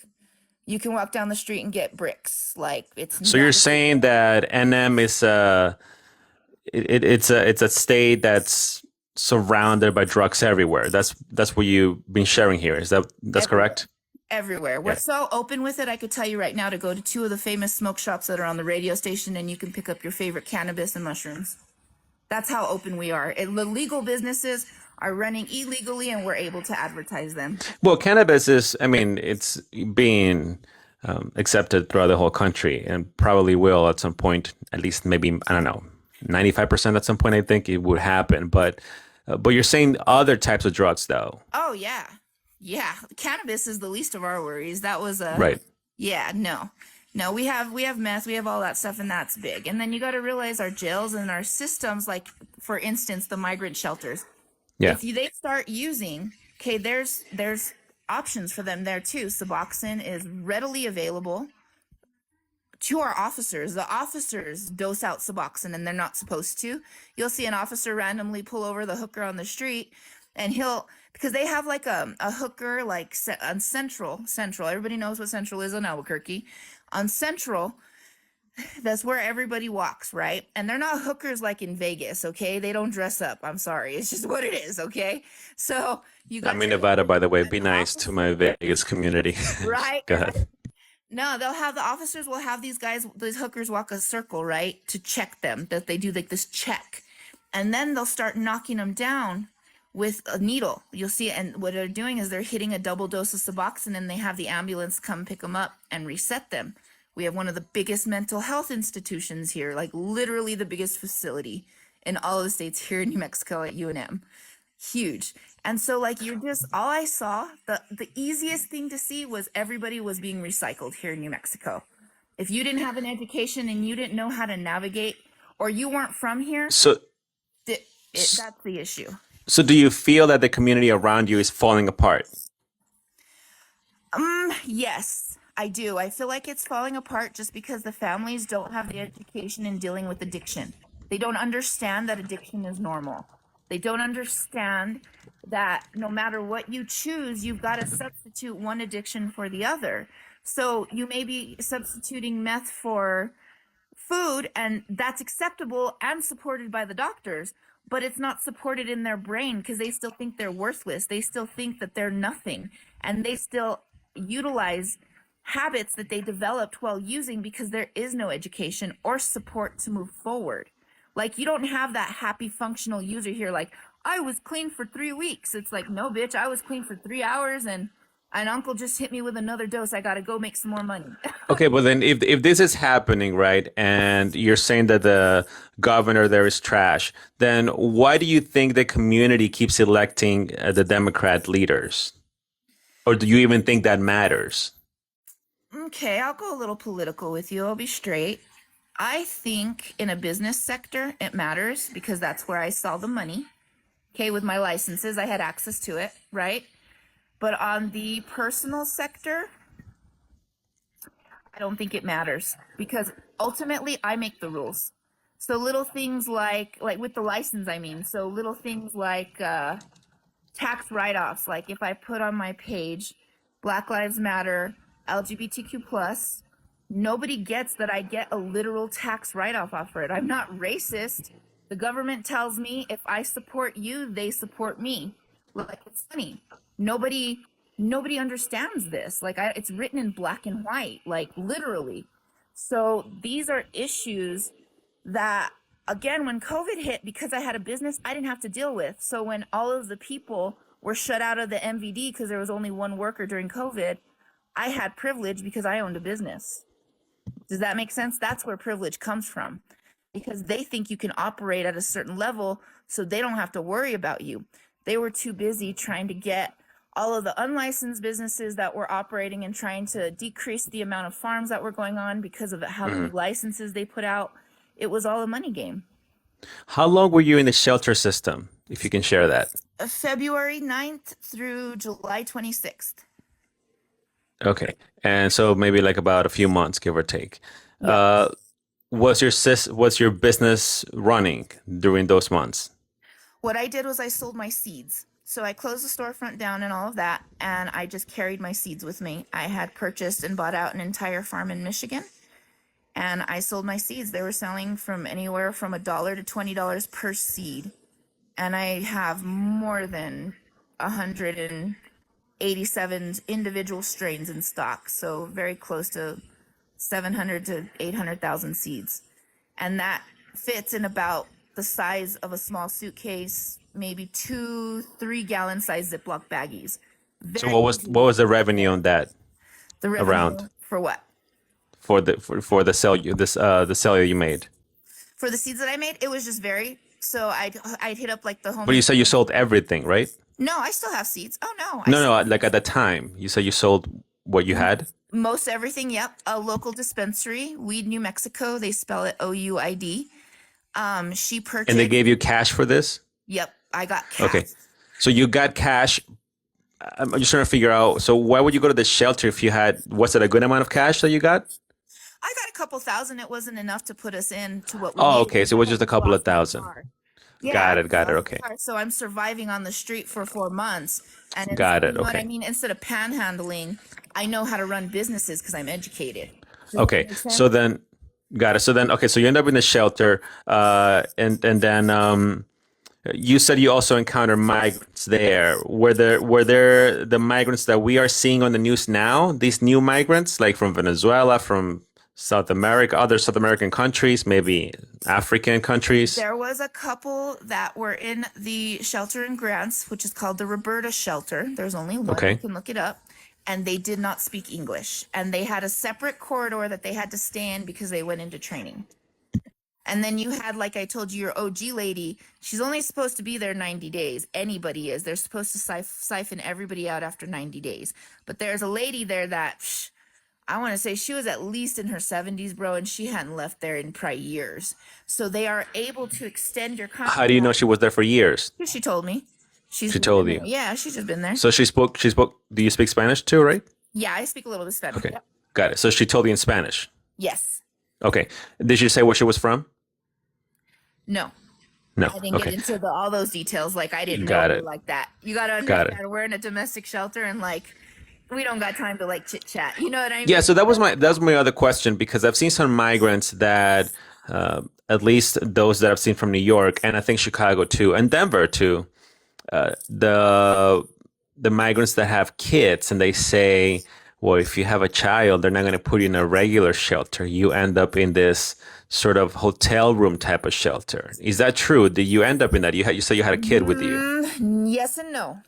you can walk down the street and get bricks. Like it's
So you're
not a big
saying
deal.
that NM is it's a state that's surrounded by drugs everywhere. That's what you've been sharing here. Is that's
Everywhere.
correct?
Everywhere. We're
Yeah.
so open with it. I could tell you right now to go to 2 of the famous smoke shops that are on the radio station and you can pick up your favorite cannabis and mushrooms. That's how open we are. The legal businesses are running illegally and we're able to advertise them.
Well, cannabis is, I mean, it's being accepted throughout the whole country and probably will at some point, at least maybe, I don't know, 95% at some point, I think it would happen. But you're saying other types of drugs, though,
Oh yeah. Yeah. Cannabis is the least of our worries. That was a
right?
yeah, no. No, we have meth, we have all that stuff and that's big. And then you got to realize our jails and our systems, like for instance the migrant shelters,
Yeah.
if they start using, okay, there's options for them there too. Suboxone is readily available to our officers. The officers dose out Suboxone and they're not supposed to. You'll see an officer randomly pull over the hooker on the street and he'll, because they have like a hooker like on Central. Everybody knows what Central is on Albuquerque. On Central, that's where everybody walks, right? And they're not hookers like in Vegas, okay? They don't dress up. I'm sorry. It's just what it is, okay? So you
I'm
got
in
your
Nevada, by the way.
and
Be
the
nice to
officer,
my Vegas community.
right?
Go ahead.
No, they'll have the officers will have these hookers walk a circle, right? To check them, that they do like this check. And then they'll start knocking them down with a needle. You'll see, and what they're doing is they're hitting a double dose of Suboxone and they have the ambulance come pick them up and reset them. We have one of the biggest mental health institutions here, like literally the biggest facility in all of the states here in New Mexico at UNM. Huge. And so like you're just all I saw, the easiest thing to see was everybody was being recycled here in New Mexico. If you didn't have an education and you didn't know how to navigate or you weren't from here,
So,
that's the issue.
so do you feel that the community around you is falling apart?
Yes, I do. I feel like it's falling apart just because the families don't have the education in dealing with addiction. They don't understand that addiction is normal. They don't understand that no matter what you choose, you've got to substitute one addiction for the other. So you may be substituting meth for food, and that's acceptable and supported by the doctors, but it's not supported in their brain because they still think they're worthless. They still think that they're nothing, and they still utilize habits that they developed while using because there is no education or support to move forward. Like you don't have that happy functional user here like I was clean for 3 weeks. It's like no bitch, I was clean for 3 hours and an uncle just hit me with another dose. I got to go make some more money.
Okay, but then if this is happening, right, and you're saying that the governor there is trash, then why do you think the community keeps electing the Democrat leaders? Or do you even think that matters?
Okay, I'll go a little political with you. I'll be straight. I think in a business sector, it matters because that's where I saw the money. Okay, with my licenses, I had access to it, right? But on the personal sector, I don't think it matters because ultimately I make the rules. So little things like with the license, I mean, so little things like tax write-offs, like if I put on my page Black Lives Matter, LGBTQ plus, nobody gets that I get a literal tax write-off off for it. I'm not racist. The government tells me if I support you, they support me. Like, it's funny. Nobody nobody understands this. Like, it's written in black and white, like literally. So these are issues that, again, when COVID hit, because I had a business, I didn't have to deal with. So when all of the people were shut out of the MVD because there was only one worker during COVID, I had privilege because I owned a business. Does that make sense? That's where privilege comes from, because they think you can operate at a certain level so they don't have to worry about you. They were too busy trying to get all of the unlicensed businesses that were operating and trying to decrease the amount of farms that were going on because of how many licenses they put out. It was all a money game.
How long were you in the shelter system, if you can share that?
February 9th through July 26th.
Okay. And so maybe like about a few months, give or take.
Yeah.
Was your business running during those months?
What I did was I sold my seeds. So I closed the storefront down and all of that, and I just carried my seeds with me. I had purchased and bought out an entire farm in Michigan, and I sold my seeds. They were selling from anywhere from $1 to $20 per seed. And I have more than 187 individual strains in stock, so very close to 700 to 800,000 seeds. And that fits in about the size of a small suitcase, maybe 2-3 gallon size Ziploc baggies.
So
Very easy
what was the
to
revenue on that
the
around
revenue for what?
For the sale you made?
For the seeds that I made, it was just very, so I'd hit up like the Home
But you said you
Depot.
sold everything, right?
No, I still have seeds. Oh no, I
No,
still
no, like at the time. You said you sold what you had?
most everything. Yep, a local dispensary, Weed, New Mexico. They spell it OUID. She
And they
purchased.
gave you cash for this?
Yep, I got
Okay.
cash.
So you got cash. I'm just trying to figure out. So why would you go to the shelter if you had, was it a good amount of cash that you got?
I got a couple thousand. It wasn't enough to put us into what we
Oh,
needed.
okay. So it was
I
just a
just
couple of
lost my
thousand.
car. Yeah,
Got
I
it.
just
Got it.
lost my
Okay.
car. So I'm surviving on the street for 4 months. And
Got
you
it.
know what I
Okay.
mean? Instead of panhandling, I know how to run businesses because I'm educated. Does that
Okay.
make sense?
So then, got it. So then, okay. So you end up in the shelter, and then you said you also encountered migrants there. Were there the migrants that we are seeing on the news now? These new migrants, like from Venezuela, from South America, other South American countries, maybe African countries.
There was a couple that were in the shelter in Grants, which is called the Roberta shelter. There's only one. You
Okay.
can look it up. And they did not speak English. And they had a separate corridor that they had to stay in because they went into training. And then you had, like I told you, your OG lady. She's only supposed to be there 90 days. Anybody is. They're supposed to siphon everybody out after 90 days. But there's a lady there that, I want to say she was at least in her 70s, bro, and she hadn't left there in probably years. So they are able to extend your
How do you know
contract.
she was there for years?
She told me. She's
She
just
told
been
you.
there. Yeah, she's just been there.
So she spoke. She spoke. Do you speak Spanish too? Right.
Yeah, I speak a little bit Spanish.
Okay.
Yep.
Got it. So she told you in Spanish.
Yes.
Okay. Did she say where she was from?
No.
No.
I didn't get
Okay.
into all those details. Like, I didn't know
Got
her
it.
like that. You got to
Got it.
understand, we're in a domestic shelter and like, we don't got time to like chit chat. You know what I mean?
Yeah. So that was my other question, because I've seen some migrants that, at least those that I've seen from New York, and I think Chicago too, and Denver too. The migrants that have kids, and they say, well, if you have a child, they're not going to put you in a regular shelter. You end up in this sort of hotel room type of shelter. Is that true? Did you end up in that? You said you had a kid with you.
Yes and no.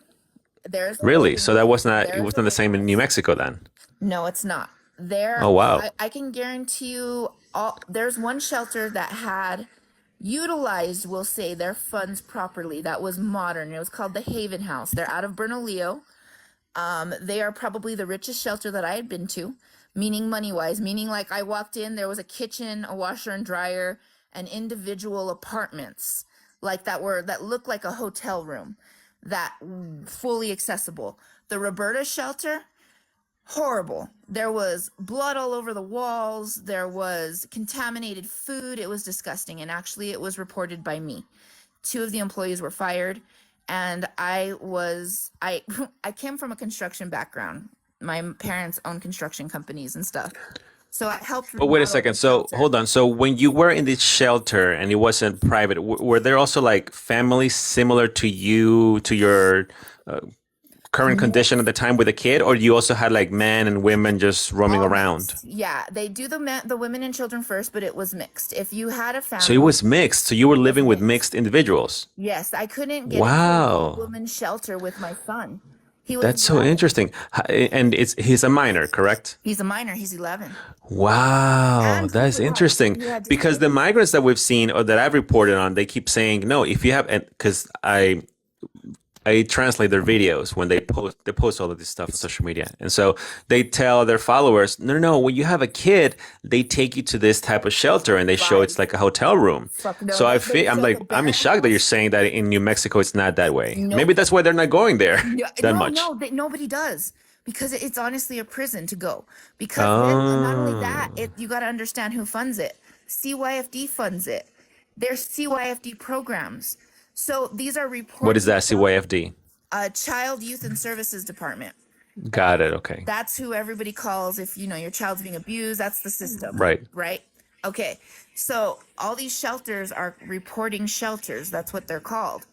There's a
Really?
waiting
So that
list.
was not it
There's
was
a
not the
waiting
same in New
list.
Mexico then.
No, it's not. There,
Oh wow.
I can guarantee you, there's one shelter that had utilized, we'll say, their funds properly. That was modern. It was called the Haven House. They're out of Bernalillo. They are probably the richest shelter that I had been to, meaning money wise, meaning like I walked in, there was a kitchen, a washer and dryer, and individual apartments like that looked like a hotel room, that fully accessible. The Roberta shelter, Horrible. There was blood all over the walls. There was contaminated food. It was disgusting. And actually, it was reported by me. Two of the employees were fired, and I I came from a construction background. My parents own construction companies and stuff. So I helped
But wait a
remodel
second.
the
So
shelter.
hold on. So when you were in this shelter and it wasn't private, were there also like families similar to you, to your current condition at the time with a kid, or you also had like men and women just roaming
All
around?
mixed. Yeah, they do the women and children first, but it was mixed. If you had a
So it
family,
was mixed. So you were
it was
living with
mixed.
mixed individuals.
Yes, I couldn't get into an all
Wow.
woman shelter with my son. He was
That's so
11.
interesting. And he's a minor, correct?
He's a minor. He's 11.
Wow,
And he
that's
could not.
interesting.
He had to
Because the
take.
migrants that we've seen or that I've reported on, they keep saying no. If you have, because I translate their videos when they post all of this stuff on social media. And so they tell their followers, no, no, no, when you have a kid, they take you to this type of shelter and they show it's
Lies.
like a hotel room.
Fuck no.
So
They
I'm
show the
like, I'm in
Barrett
shock that you're
house.
saying that in New Mexico it's not that way. Maybe
Nope.
that's why they're not going there
No,
that
no,
much.
no. Nobody does because it's honestly a prison to go. Because then, and not only that,
Oh,
you got to understand who funds it. CYFD funds it. There's CYFD programs. So these are
what is
reporting
that CYFD?
Child Youth and Services Department.
Got it. Okay.
That's who everybody calls if your child's being abused. That's the system,
Right.
right? Okay. So all these shelters are reporting shelters. That's what they're called.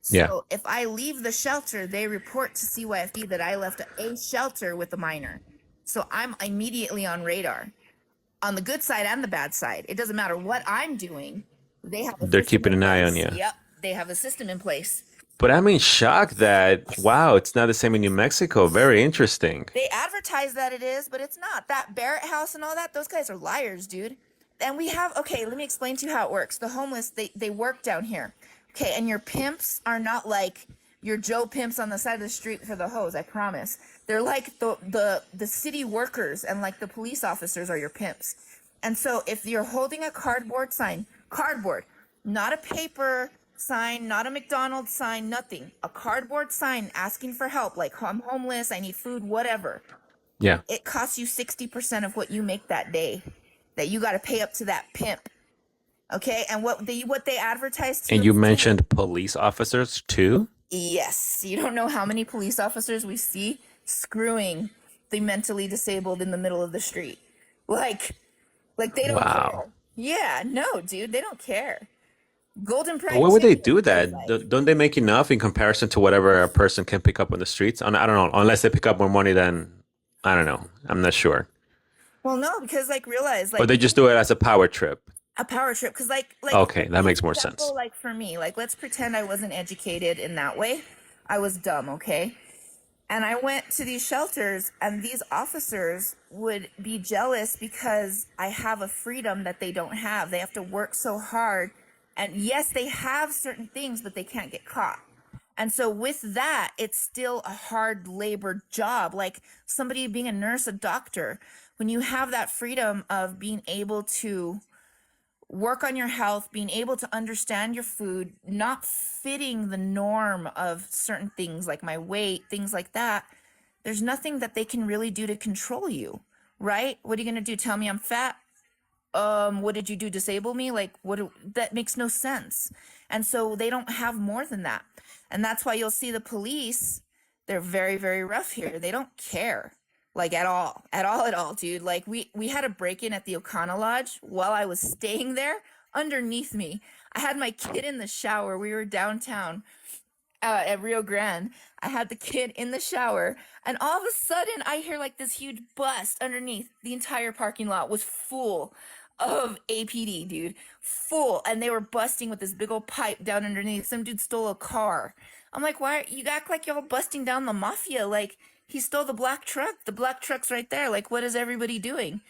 Yeah.
So if I leave the shelter, they report to CYFD that I left a shelter with a minor. So I'm immediately on radar on the good side and the bad side. It doesn't matter what I'm doing. They have a
They're
system
keeping
in
an eye on
place.
you.
Yep. They have a system in place.
But I'm in shock that, wow, it's not the same in New Mexico. Very interesting.
They advertise that it is, but it's not. That Barrett house and all that, those guys are liars, dude. And we have, okay, let me explain to you how it works. The homeless, they work down here. Okay, and your pimps are not like your Joe pimps on the side of the street for the hose, I promise. They're like the city workers and like the police officers are your pimps. And so if you're holding a cardboard sign, cardboard, not a paper sign, not a McDonald's sign, nothing. A cardboard sign asking for help, like I'm homeless, I need food, whatever.
Yeah.
It costs you 60% of what you make that day that you got to pay up to that pimp. Okay? And what they advertise
And you mentioned police officers too?
yes, you don't know how many police officers we see screwing the mentally disabled in the middle of the street. Like they don't
Wow.
care. Yeah, no, dude, they don't care. Golden
But why would
Pride
they
Chicken,
do
it feels
that?
like.
Don't they make enough in comparison to whatever a person can pick up on the streets? I don't know, unless they pick up more money than, I don't know. I'm not sure.
Well, no, because realize
Or they just do it as a power trip.
a power trip because
Okay, that
for
makes more
example,
sense.
for me, let's pretend I wasn't educated in that way. I was dumb, okay? And I went to these shelters and these officers would be jealous because I have a freedom that they don't have. They have to work so hard, and yes, they have certain things but they can't get caught. And so with that, it's still a hard labor job, like somebody being a nurse, a doctor. When you have that freedom of being able to work on your health, being able to understand your food, not fitting the norm of certain things like my weight, things like that, there's nothing that they can really do to control you, right? What are you going to do? Tell me I'm fat? What did you do? Disable me? That makes no sense. And so they don't have more than that. And that's why you'll see the police, they're very, very rough here. They don't care. Like at all, dude. Like we had a break-in at the Okana Lodge while I was staying there. Underneath me, I had my kid in the shower. We were downtown at Rio Grande. I had the kid in the shower, and all of a sudden, I hear like this huge bust underneath. The entire parking lot was full of APD, dude, full, and they were busting with this big old pipe down underneath. Some dude stole a car. I'm like, why you act like y'all busting down the mafia? Like he stole the black truck. The black truck's right there. Like what is everybody doing?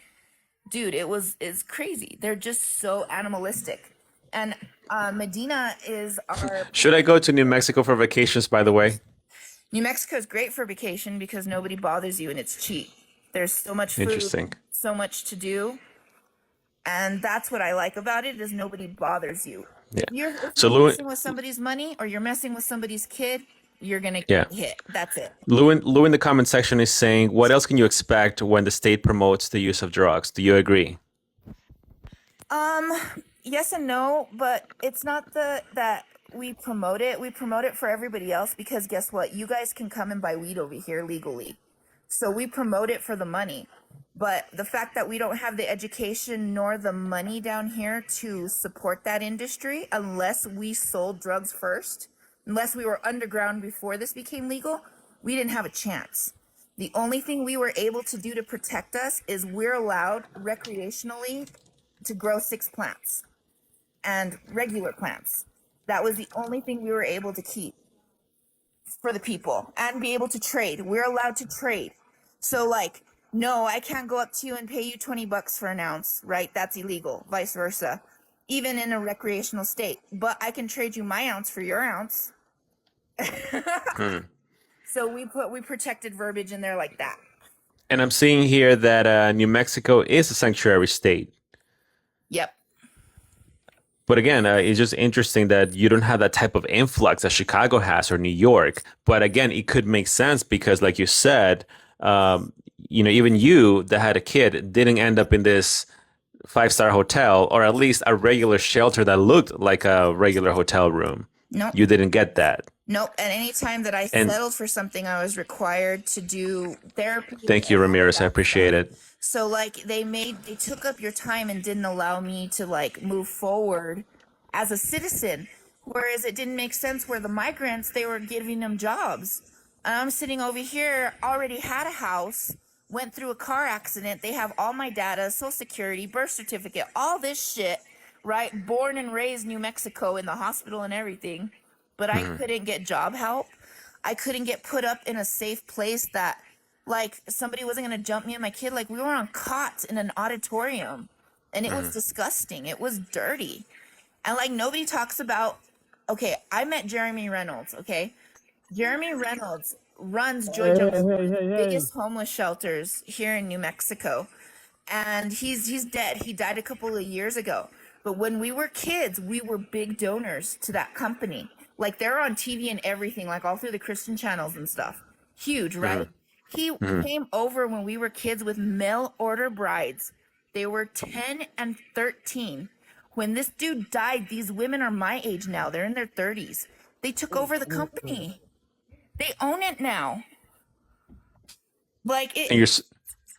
Dude, it's crazy. They're just so animalistic. And Medina is our
Should I go to New Mexico for vacations, by the way?
New Mexico is great for vacation because nobody bothers you and it's cheap. There's so much food,
Interesting.
so much to do, and that's what I like about it is nobody bothers you.
Yeah.
If
So,
you're
Louis,
messing with somebody's money or you're messing with somebody's kid, you're gonna
Yeah.
get hit. That's it.
Lou in the comment section is saying, what else can you expect when the state promotes the use of drugs? Do you agree?
Um, yes and no, but it's not that we promote it. We promote it for everybody else because guess what? You guys can come and buy weed over here legally. So we promote it for the money. But the fact that we don't have the education nor the money down here to support that industry unless we sold drugs first, unless we were underground before this became legal, we didn't have a chance. The only thing we were able to do to protect us is we're allowed recreationally to grow 6 plants and regular plants. That was the only thing we were able to keep for the people and be able to trade. We're allowed to trade. So, like, no, I can't go up to you and pay you 20 bucks for an ounce, right? That's illegal, vice versa, even in a recreational state. But I can trade you my ounce for your ounce.
Hmm.
So we protected verbiage in there like that.
And I'm seeing here that New Mexico is a sanctuary state.
Yep.
But again, it's just interesting that you don't have that type of influx that Chicago has or New York. But again, it could make sense because, like you said, even you that had a kid didn't end up in this five-star hotel or at least a regular shelter that looked like a regular hotel room.
Nope.
You didn't get that.
Nope. And any time that I
And
settled for something, I was required to do therapy
thank you,
and all of
Ramirez. I
that
appreciate
stuff.
it.
So like they took up your time and didn't allow me to like move forward as a citizen. Whereas it didn't make sense where the migrants, they were giving them jobs. And I'm sitting over here, already had a house, went through a car accident. They have all my data, social security, birth certificate, all this shit, right? Born and raised New Mexico in the hospital and everything. But I couldn't get job help. I couldn't get put up in a safe place that like somebody wasn't going to jump me and my kid. Like we were on cots in an auditorium and it was disgusting. It was dirty. And like nobody talks about, okay, I met Jeremy Reynolds, okay? Jeremy Reynolds runs
Hey, hey,
Jojo's one
hey,
of the
hey, hey.
biggest homeless shelters here in New Mexico. And he's dead. He died a couple of years ago. But when we were kids, we were big donors to that company. Like they're on TV and everything, like all through the Christian channels and stuff. Huge, right? He came over when we were kids with mail order brides. They were 10 and 13. When this dude died, these women are my age now. They're in their 30s. They took over the company. They own it now. Like
And
it,
you're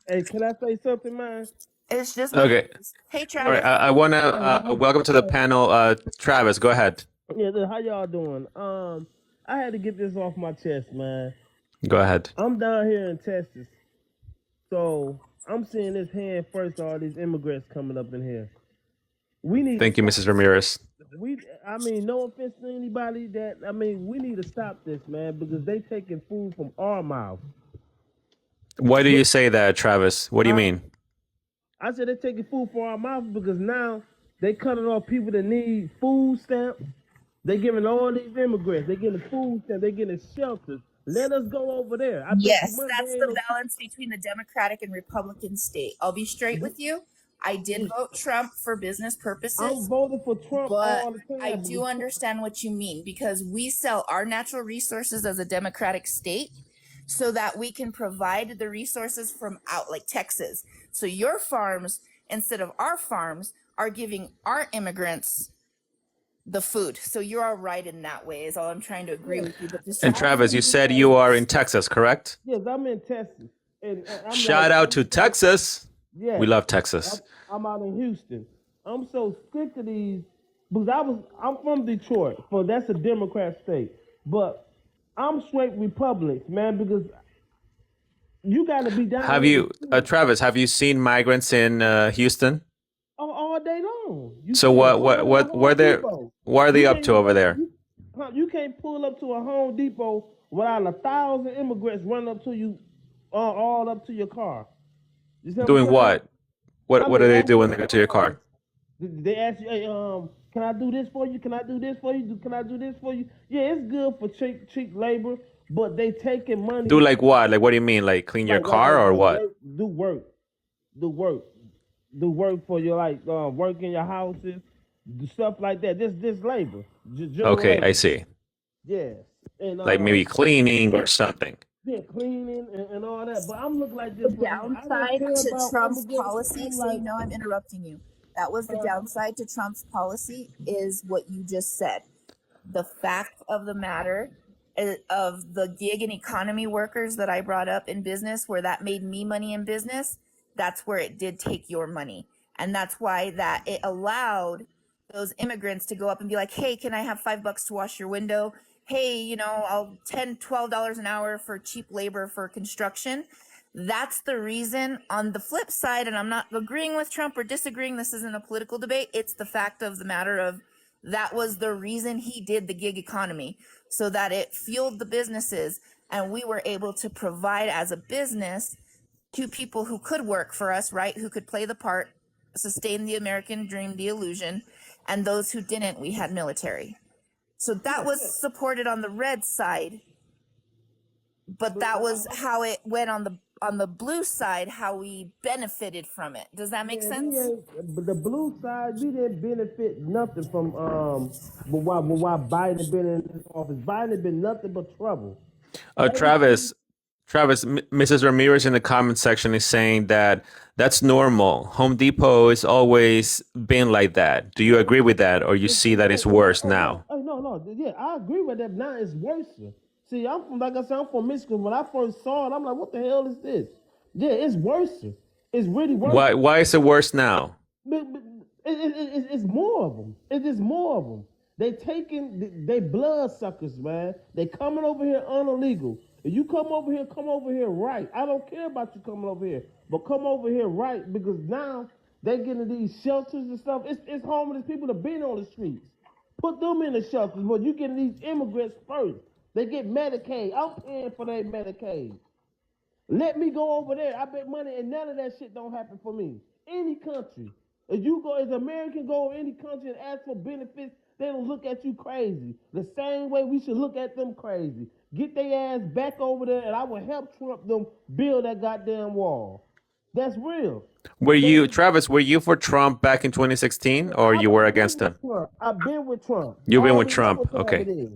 Hey, can I say something, man?
it's just what it
okay.
is. Hey,
All right.
Travis.
I want
Hey,
to welcome to the panel, Travis. Go ahead.
yeah, look, how y'all doing? I had to get this off my chest, man.
Go ahead.
I'm down here in Texas, so I'm seeing this hand first. All these immigrants coming up in here. We need to
Thank you,
stop.
Mrs. Ramirez.
I mean, no offense to anybody we need to stop this, man, because they taking food from our mouth.
Why do you say that, Travis? What do you
Uh,
mean?
I said they're taking food from our mouth because now they cutting off people that need food stamps. They giving all these immigrants. They getting food stamps. They getting shelters. Let us go over there. I bet you
Yes,
money
that's
they ain't
the
no.
balance between the Democratic and Republican state. I'll be straight with you. I did vote Trump for business
I'm
purposes,
voting for Trump
but
all the
I
time
do
because
understand what you mean because we sell our natural resources as a Democratic state so that we can provide the resources from out like Texas. So your farms, instead of our farms, are giving our immigrants the food. So you're all right in that way, is all I'm trying to agree
yes,
with you. But this
And
just
Travis, you said
absolutely.
you are in Texas, correct?
Yes, I'm in Texas, and I'm like,
Shout out to Texas. We
yes,
love
I'm,
Texas.
I'm out in Houston. I'm so sick of these because I'm from Detroit, so that's a Democrat state, but I'm straight Republicans, man, because you got to be down
Have
here
you, Travis? Have you seen migrants in Houston?
all day long. You
So
can't pull in a
where
Home
they
Depot.
what are
You
they up
can't
to over
even
there?
you can't pull up to a Home Depot without 1,000 immigrants running up to you, all up to your car. You see what I'm
Doing
saying?
what? What do
They
they
ask
do when
you,
they get to your car?
they ask you, hey, can I do this for you? Can I do this for you? Can I do this for you? Yeah, it's good for cheap labor, but they taking
Do
money
like what? Like what do you mean? Like clean your car or
like
what?
do work, do work, do work for your work in your houses, stuff like that. This labor, general
Okay, I
labor.
see.
Yes. and
like maybe cleaning or something.
yeah, cleaning and all that. But I'm looking like
The
this right here. I don't
downside
care
to
about. I'm
Trump's
gonna get.
policy,
I'm
so
like,
you know I'm interrupting you. That was the downside to Trump's policy, is what you just said. The fact of the matter of the gig and economy workers that I brought up in business, where that made me money in business, that's where it did take your money. And that's why that it allowed those immigrants to go up and be like, hey, can I have $5 to wash your window? Hey, I'll $10, $12 an hour for cheap labor for construction. That's the reason. On the flip side, and I'm not agreeing with Trump or disagreeing, this isn't a political debate, it's the fact of the matter of that was the reason he did the gig economy, so that it fueled the businesses and we were able to provide as a business to people who could work for us, right? Who could play the part, sustain the American dream, the illusion, and those who didn't, we had military. So that was supported on the red side, but that was how it went on the blue side, how we benefited from it. Does that make
man, we
sense?
ain't. But the blue side, we didn't benefit nothing from. But why Biden been in his office? Biden been nothing but trouble. Everything.
Travis, Mrs. Ramirez in the comment section is saying that that's normal. Home Depot has always been like that. Do you agree with that, or you see that it's worse now?
No. Yeah, I agree with that. Now it's worse. See, I'm from, like I said, I'm from Michigan. When I first saw it, I'm like, what the hell is this? Yeah, it's worse. It's really worse.
Why is it worse now?
But it's more of them. It is more of them. They blood suckers, man. They coming over here unillegal. If you come over here right. I don't care about you coming over here, but come over here right, because now they getting these shelters and stuff. It's homeless people that been on the streets. Put them in the shelters, but you getting these immigrants first. They get Medicaid. I'm paying for their Medicaid. Let me go over there. I bet money, and none of that shit don't happen for me. Any country. If you go as an American, go to any country and ask for benefits, they don't look at you crazy. The same way we should look at them crazy. Get their ass back over there, and I will help Trump them build that goddamn wall. That's real.
Travis, were you for Trump back in 2016, or you were
I've been
against
with
him?
Trump. I've been with Trump.
You've
I
been with
already know
Trump.
what time it
Okay.
is.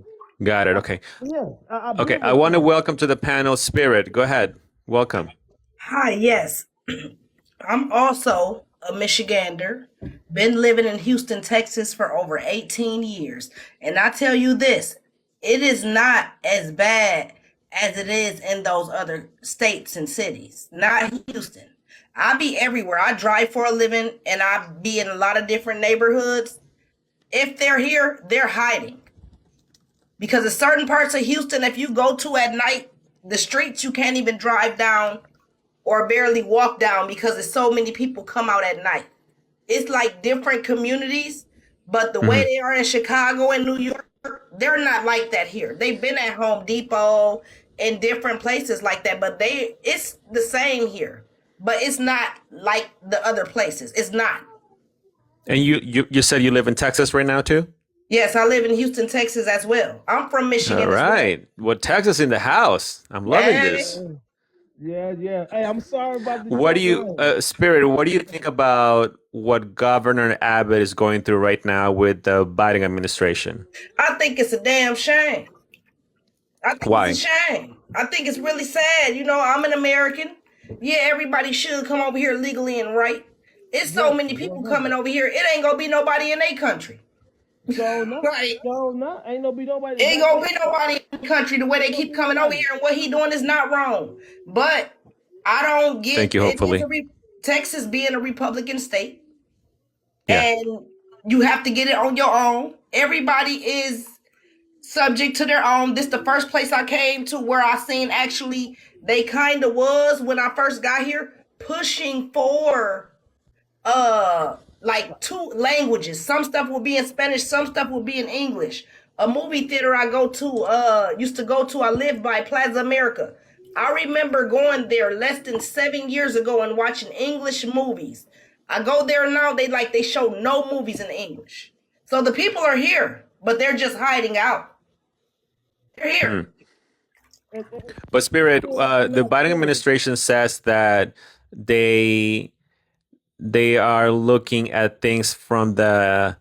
Got it. Okay.
Yeah, I've
Okay.
been
I
with
want to
Trump.
welcome to the panel Spirit. Go ahead. Welcome.
Hi, yes. I'm also a Michigander. Been living in Houston, Texas for over 18 years. And I tell you this, it is not as bad as it is in those other states and cities. Not Houston. I be everywhere. I drive for a living and I be in a lot of different neighborhoods. If they're here, they're hiding. Because in certain parts of Houston, if you go to at night, the streets you can't even drive down or barely walk down because there's so many people come out at night. It's like different communities, but the way
Mhm.
they are in Chicago and New York, they're not like that here. They've been at Home Depot and different places like that, but it's the same here. But it's not like the other places. It's not.
And you said you live in Texas right now too?
Yes, I live in Houston, Texas as well. I'm from
All
Michigan as well.
right. Well, Texas in the house. I'm loving
Hey.
this.
Yeah. Hey, I'm sorry about the
What do
Trump
you,
run.
Spirit, what do you think about what Governor Abbott is going through right now with the Biden administration?
I think it's a damn shame. I think it's a
Why?
shame. I think it's really sad. I'm an American. Yeah, everybody should come over here legally and right. It's so
Yes,
many people coming
100.
over here. It ain't gonna be nobody in their country.
So not,
Right.
so not. Ain't no be nobody.
It ain't
That's
gonna
what
be nobody in the country. The way they keep coming over here and what he doing is not wrong. But I don't
Thank
get
you,
it is
hopefully.
Texas being a Republican state,
Yeah.
and you have to get it on your own. Everybody is subject to their own. This the first place I came to where I seen actually they kind of was when I first got here pushing for like two languages. Some stuff will be in Spanish, some stuff will be in English. A movie theater I go to used to go to, I lived by Plaza America. I remember going there less than 7 years ago and watching English movies. I go there now, they show no movies in English. So the people are here, but they're just hiding out. They're here.
Mhm. But Spirit, the Biden
I'm
administration says that they they are looking at things from the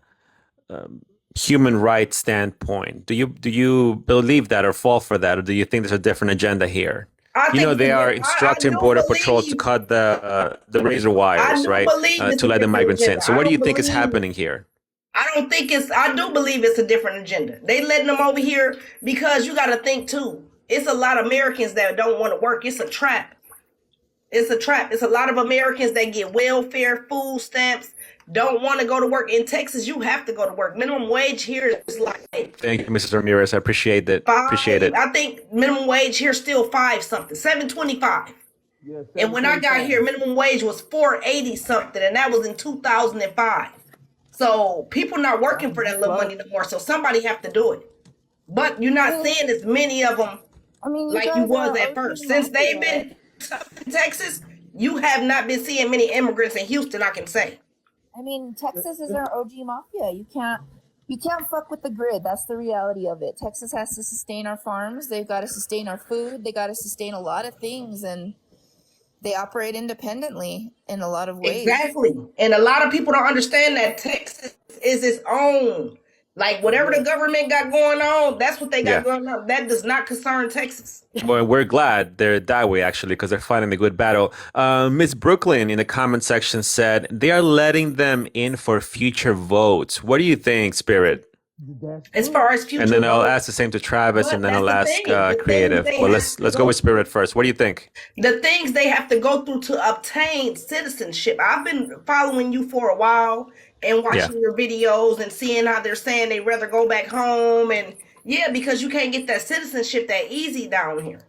human rights standpoint. Do you believe that or fall for that, or do you think there's a different agenda here?
I
You know,
think
they are
I
instructing
do
Border Patrol to
believe
cut the razor
I
wires,
do
right,
believe it's
to
a
let the
different
migrants in.
agenda.
So what do you think is happening here?
I don't think it's I do believe it's a different agenda. They letting them over here because you gotta think too. It's a lot of Americans that don't want to work. It's a trap. It's a trap. It's a lot of Americans that get welfare, food stamps, don't want to go to work. In Texas, you have to go to work. Minimum wage here is like
Thank you, Mrs. Ramirez. I appreciate that. Appreciate
five.
it.
I think minimum wage here still five something, 7.25.
Yeah,
And when I got
7.25.
here, minimum wage was 4.80 something, and that was in 2005. So people not working for that little money no more. So somebody have to do it. But you're not seeing as many of them
I mean, you
like you
guys
was
are
at
OG
first. Since they've
mafia,
been
right?
tough in Texas, you have not been seeing many immigrants in Houston, I can say.
I mean, Texas is our OG mafia. You can't fuck with the grid. That's the reality of it. Texas has to sustain our farms. They've got to sustain our food. They got to sustain a lot of things, and they operate independently in a lot of ways.
Exactly. And a lot of people don't understand that Texas is its own. Like whatever the government got going on, that's what they got
Yeah.
going on. That does not concern Texas.
Well, we're glad they're that way, actually, because they're fighting a good battle. Miss Brooklyn in the comment section said they are letting them in for future votes. What do you think, Spirit?
That's
As
true.
far as future
And then I'll
votes,
ask the same to Travis,
but
and then
that's
I'll
the
ask
thing. The things
Creative.
they
Well,
have
let's
to
go
go
with Spirit first. What do you think?
the things they have to go through to obtain citizenship. I've been following you for a while and
Yeah.
watching your videos and seeing how they're saying they rather go back home. And yeah, because you can't get that citizenship that easy down here.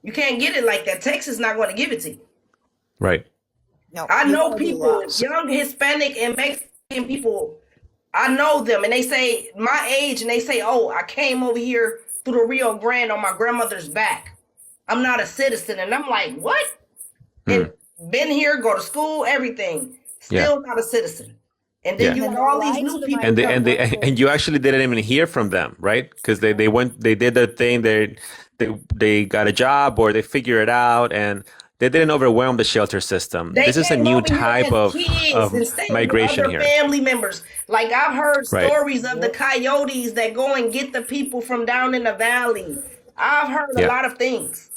You can't get it like that. Texas not going to give it to you.
Right.
No,
I
you
know
gotta do
people,
that.
young Hispanic and Mexican people, I know them, and they say my age, and they say, "Oh, I came over here through the Rio Grande on my grandmother's back. I'm not a citizen," and I'm like, "What?" And been here, go to school, everything,
Yeah.
still not a citizen. And then
Yeah.
you
And
have
they
all these
lie
new
to the
people.
And they
migrant
and
workers.
you actually didn't even hear from them, right? Because they went, they did their thing, they got a job or they figure it out, and they didn't overwhelm the shelter system.
They
This is a
came
new
over here
type
as kids and stayed with
migration
other
here,
family members. Like I've heard
right?
stories of the coyotes that go and get the people from down in the valley. I've heard a
Yeah,
lot of things.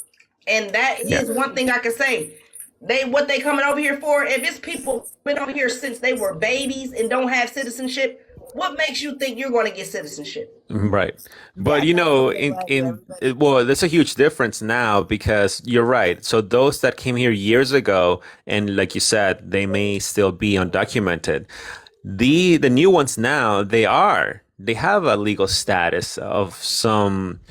And that
yeah.
is one thing I can say. What they coming over here for, if it's people been over here since they were babies and don't have citizenship, what makes you think you're going to get citizenship?
Right. But
Yeah,
you
that's
know,
what they lie to everybody.
well, there's a huge difference now because you're right. So those that came here years ago, and like you said, they may still be undocumented. The new ones now, they have a legal status of some,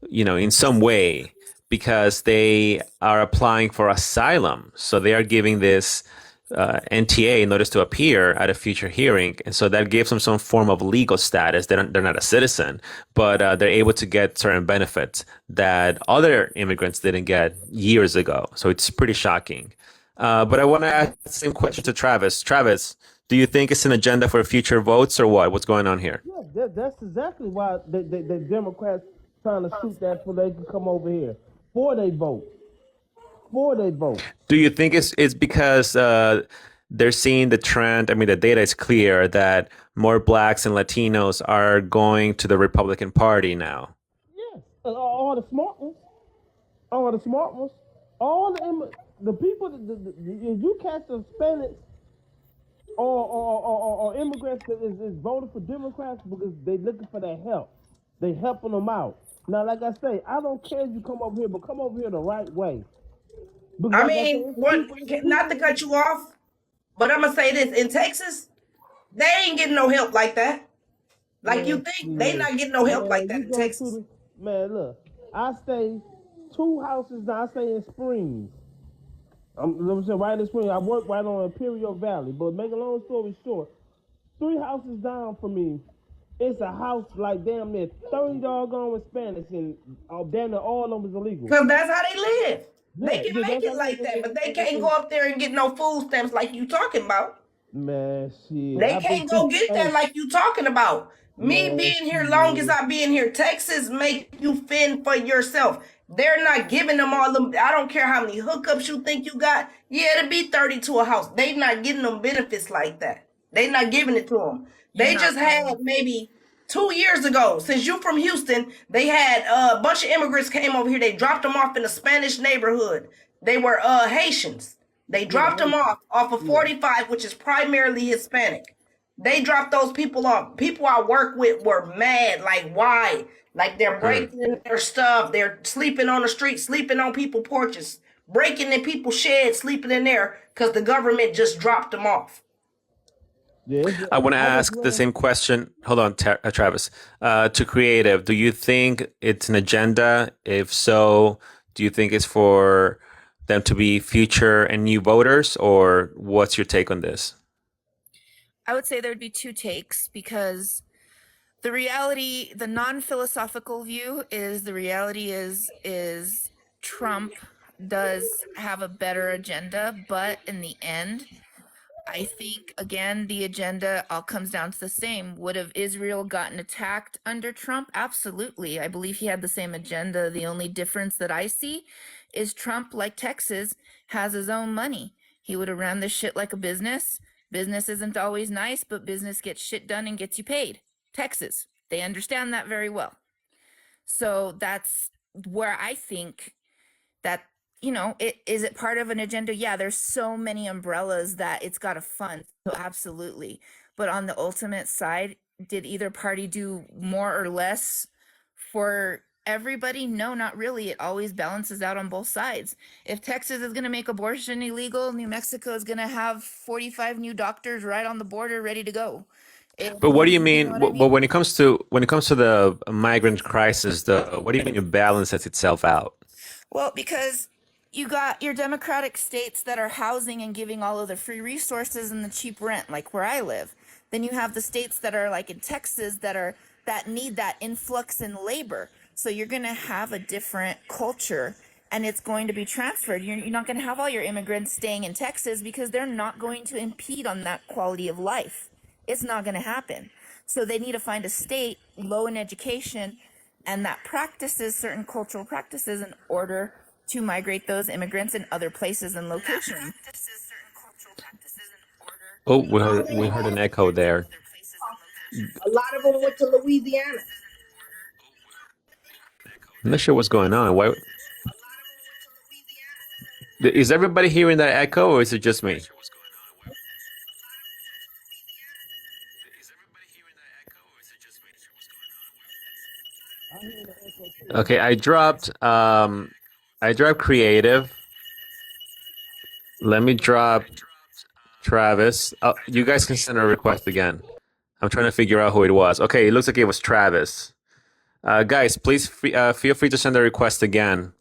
in some way because they are applying for asylum. So they are giving this NTA, notice to appear, at a future hearing, and so that gives them some form of legal status. They're not a citizen, but they're able to get certain benefits that other immigrants didn't get years ago. So it's pretty shocking. But I want to ask the same question to Travis. Travis, do you think it's an agenda for future votes or what? What's going on here?
Yeah, that's exactly why the Democrats trying to shoot that so they can come over here. For they vote.
Do you think it's because they're seeing the trend? I mean, the data is clear that more blacks and Latinos are going to the Republican Party now.
Yes. All the smart ones. All the people, if you catch the Hispanics or immigrants that is voting for Democrats because they looking for their help. They helping them out. Now, like I say, I don't care if you come over here, but come over here the right way. Because
I
like
mean,
said,
what? Not to cut you off, but I'm gonna say this: in Texas, they ain't getting no help like that. Like you think they not getting no help like that
you
in
go
Texas.
to man, look, I stay 2 houses down. I stay in Springs. Let me say right in Springs. I work right on Imperial Valley. But make a long story short, 3 houses down from me, it's a house like damn near 30 doggone Hispanics, and damn near all of them is illegal.
Because that's how they live. They
Yeah,
can
yeah,
make
that's
it
how
like
they-
that, but they can't go up there and get no food stamps like you talking about.
Man, shit.
They can't go get that like you talking about. Me
Man,
being here long as I be in here, Texas make you fend for yourself. They're not giving them all them. I don't care how many hookups you think you got. Yeah, it'll be 30 to a house. They not getting them benefits like that. They not giving it to them. They
not
just had maybe 2 years ago, since you from Houston, they had a bunch of immigrants came over here. They dropped them off in a Spanish neighborhood. They were Haitians. They dropped them off of 45, which is primarily Hispanic. They dropped those people off. People I work with were mad. Like, why? Like, they're breaking in their stuff. They're sleeping on the street, sleeping on people's porches, breaking in people's sheds, sleeping in there because the government just dropped them off.
I want to ask the same question. Hold on, Travis. To creative, do you think it's an agenda? If so, do you think it's for them to be future and new voters, or what's your take on this?
I would say there would be two takes, because the reality, the non-philosophical view is the reality is Trump does have a better agenda, but in the end, I think, again, the agenda all comes down to the same. Would have Israel gotten attacked under Trump? Absolutely. I believe he had the same agenda. The only difference that I see is Trump, like Texas, has his own money. He would have ran this shit like a business. Business isn't always nice, but business gets shit done and gets you paid. Texas, they understand that very well. So that's where I think that, is it part of an agenda? Yeah, there's so many umbrellas that it's got to fund. So absolutely. But on the ultimate side, did either party do more or less for everybody? No, not really. It always balances out on both sides. If Texas is going to make abortion illegal, New Mexico is going to have 45 new doctors right on the border ready to go.
But what do you
You know
mean?
what I
But
mean?
when it comes to the migrant crisis, what do you mean it balances itself out?
Well, because you got your democratic states that are housing and giving all of the free resources and the cheap rent, like where I live. Then you have the states that are like in Texas that need that influx in labor. So you're going to have a different culture, and it's going to be transferred. You're not going to have all your immigrants staying in Texas because they're not going to impede on that quality of life. It's not going to happen. So they need to find a state low in education and that practices certain cultural practices in order to migrate those immigrants in other places and locations.
Oh, we heard an echo there.
A lot of them went to Louisiana.
I'm not sure what's going on. Why is everybody hearing that echo, or is it just me? Okay, I dropped creative. Let me drop Travis. You guys can send a request again. I'm trying to figure out who it was. Okay, it looks like it was Travis. Guys, please feel free to send a request again.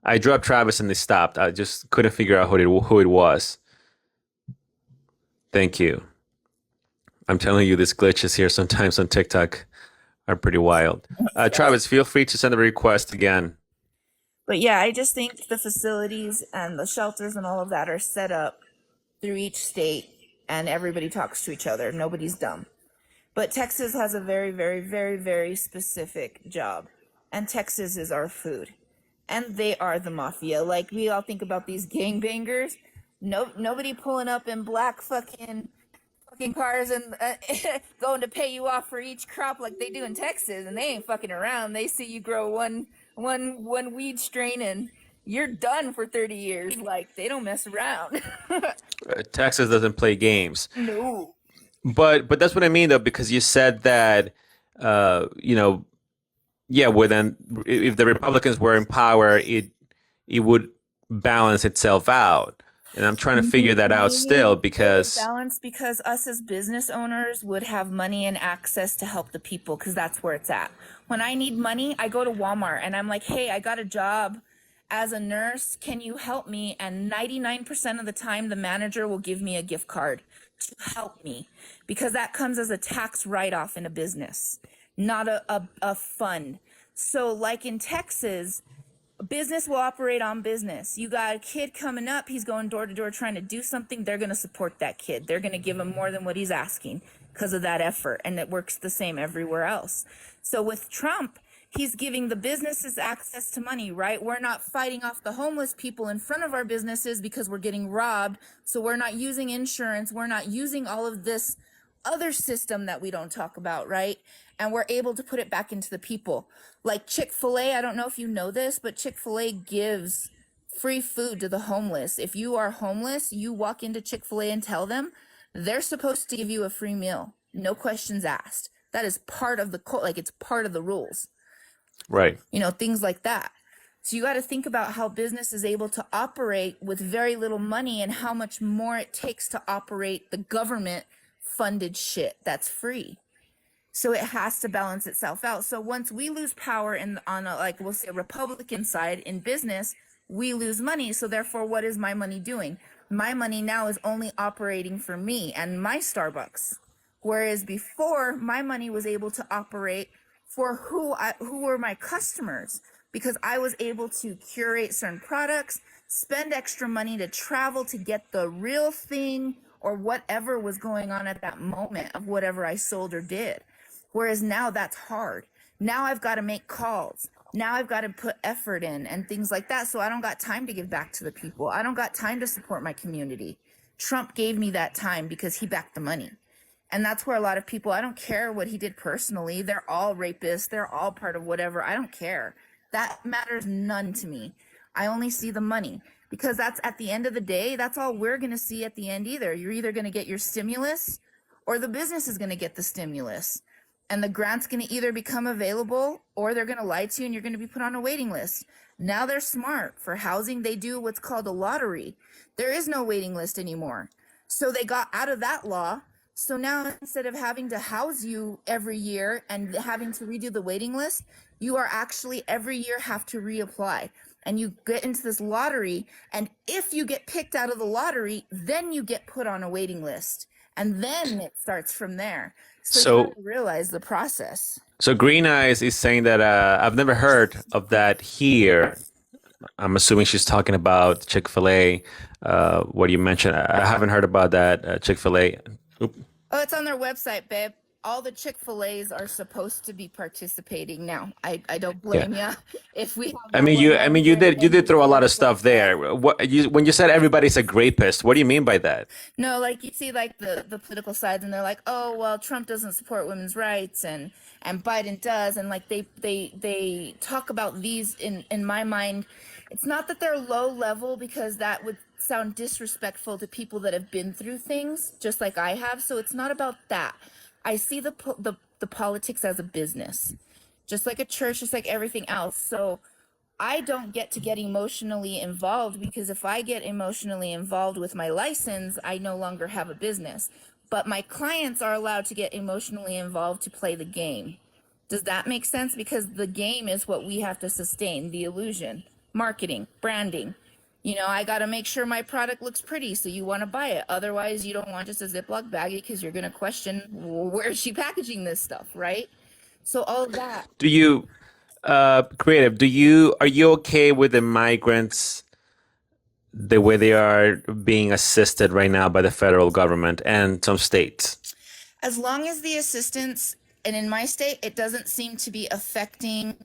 I dropped Travis and they stopped. I just couldn't figure out who it was. Thank you. I'm telling you, these glitches here sometimes on TikTok are pretty wild. Travis, feel free to send a request again.
But yeah, I just think the facilities and the shelters and all of that are set up through each state, and everybody talks to each other. Nobody's dumb. But Texas has a very, very, very, very specific job. And Texas is our food. And they are the mafia. Like, we all think about these gangbangers. Nobody pulling up in black fucking cars and going to pay you off for each crop like they do in Texas. And they ain't fucking around. They see you grow one weed strain and you're done for 30 years. Like, they don't mess around.
Texas doesn't play games.
No.
But that's what I mean, though, because you said that, yeah, well, then if the Republicans were in power, it would balance itself out. And I'm trying to figure that out still, because
balance, because us as business owners would have money and access to help the people, because that's where it's at. When I need money, I go to Walmart and I'm like, hey, I got a job as a nurse. Can you help me? And 99% of the time, the manager will give me a gift card to help me, because that comes as a tax write-off in a business, not a fund. So like in Texas, business will operate on business. You got a kid coming up, he's going door to door trying to do something, they're going to support that kid. They're going to give him more than what he's asking because of that effort, and it works the same everywhere else. So with Trump, he's giving the businesses access to money, right? We're not fighting off the homeless people in front of our businesses because we're getting robbed. So we're not using insurance. We're not using all of this other system that we don't talk about, right? And we're able to put it back into the people. Like Chick-fil-A, I don't know if you know this, but Chick-fil-A gives free food to the homeless. If you are homeless, you walk into Chick-fil-A and tell them, they're supposed to give you a free meal. No questions asked. That is part of the like it's part of the rules.
Right.
Things like that. So you got to think about how business is able to operate with very little money and how much more it takes to operate the government funded shit that's free. So it has to balance itself out. So once we lose power on a, like we'll say a Republican side in business, we lose money. So therefore, what is my money doing? My money now is only operating for me and my Starbucks. Whereas before, my money was able to operate for who were my customers, because I was able to curate certain products, spend extra money to travel to get the real thing or whatever was going on at that moment of whatever I sold or did. Whereas now that's hard. Now I've got to make calls. Now I've got to put effort in and things like that. So I don't got time to give back to the people. I don't got time to support my community. Trump gave me that time because he backed the money. And that's where a lot of people, I don't care what he did personally. They're all rapists. They're all part of whatever. I don't care. That matters none to me. I only see the money, because that's at the end of the day, that's all we're going to see at the end either. You're either going to get your stimulus or the business is going to get the stimulus. And the grant's going to either become available or they're going to lie to you and you're going to be put on a waiting list. Now they're smart. For housing, they do what's called a lottery. There is no waiting list anymore. So they got out of that law. So now instead of having to house you every year and having to redo the waiting list, you are actually every year have to reapply. And you get into this lottery. And if you get picked out of the lottery, then you get put on a waiting list. And then it starts from there. So you have to realize the process.
So Green Eyes is saying that I've never heard of that here. I'm assuming she's talking about Chick-fil-A. What you mentioned, I haven't heard about that Chick-fil-A.
Oh, it's on their website, babe. All the Chick-fil-A's are supposed to be participating now. I don't blame you if we.
You did throw a lot of stuff there. When you said everybody's a rapist, what do you mean by that?
No, like you see, like the political sides, and they're like, oh well, Trump doesn't support women's rights, and Biden does, and like they talk about these in my mind. It's not that they're low level, because that would sound disrespectful to people that have been through things just like I have. So it's not about that. I see the politics as a business, just like a church, just like everything else. So I don't get to get emotionally involved, because if I get emotionally involved with my license, I no longer have a business. But my clients are allowed to get emotionally involved to play the game. Does that make sense? Because the game is what we have to sustain, the illusion, marketing, branding. I got to make sure my product looks pretty, so you want to buy it. Otherwise, you don't want just a Ziploc baggie, because you're going to question, where is she packaging this stuff, right? So all of that.
Do you, Creative, are you okay with the migrants, the way they are being assisted right now by the federal government and some states?
As long as the assistance, and in my state, it doesn't seem to be affecting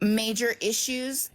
major issues.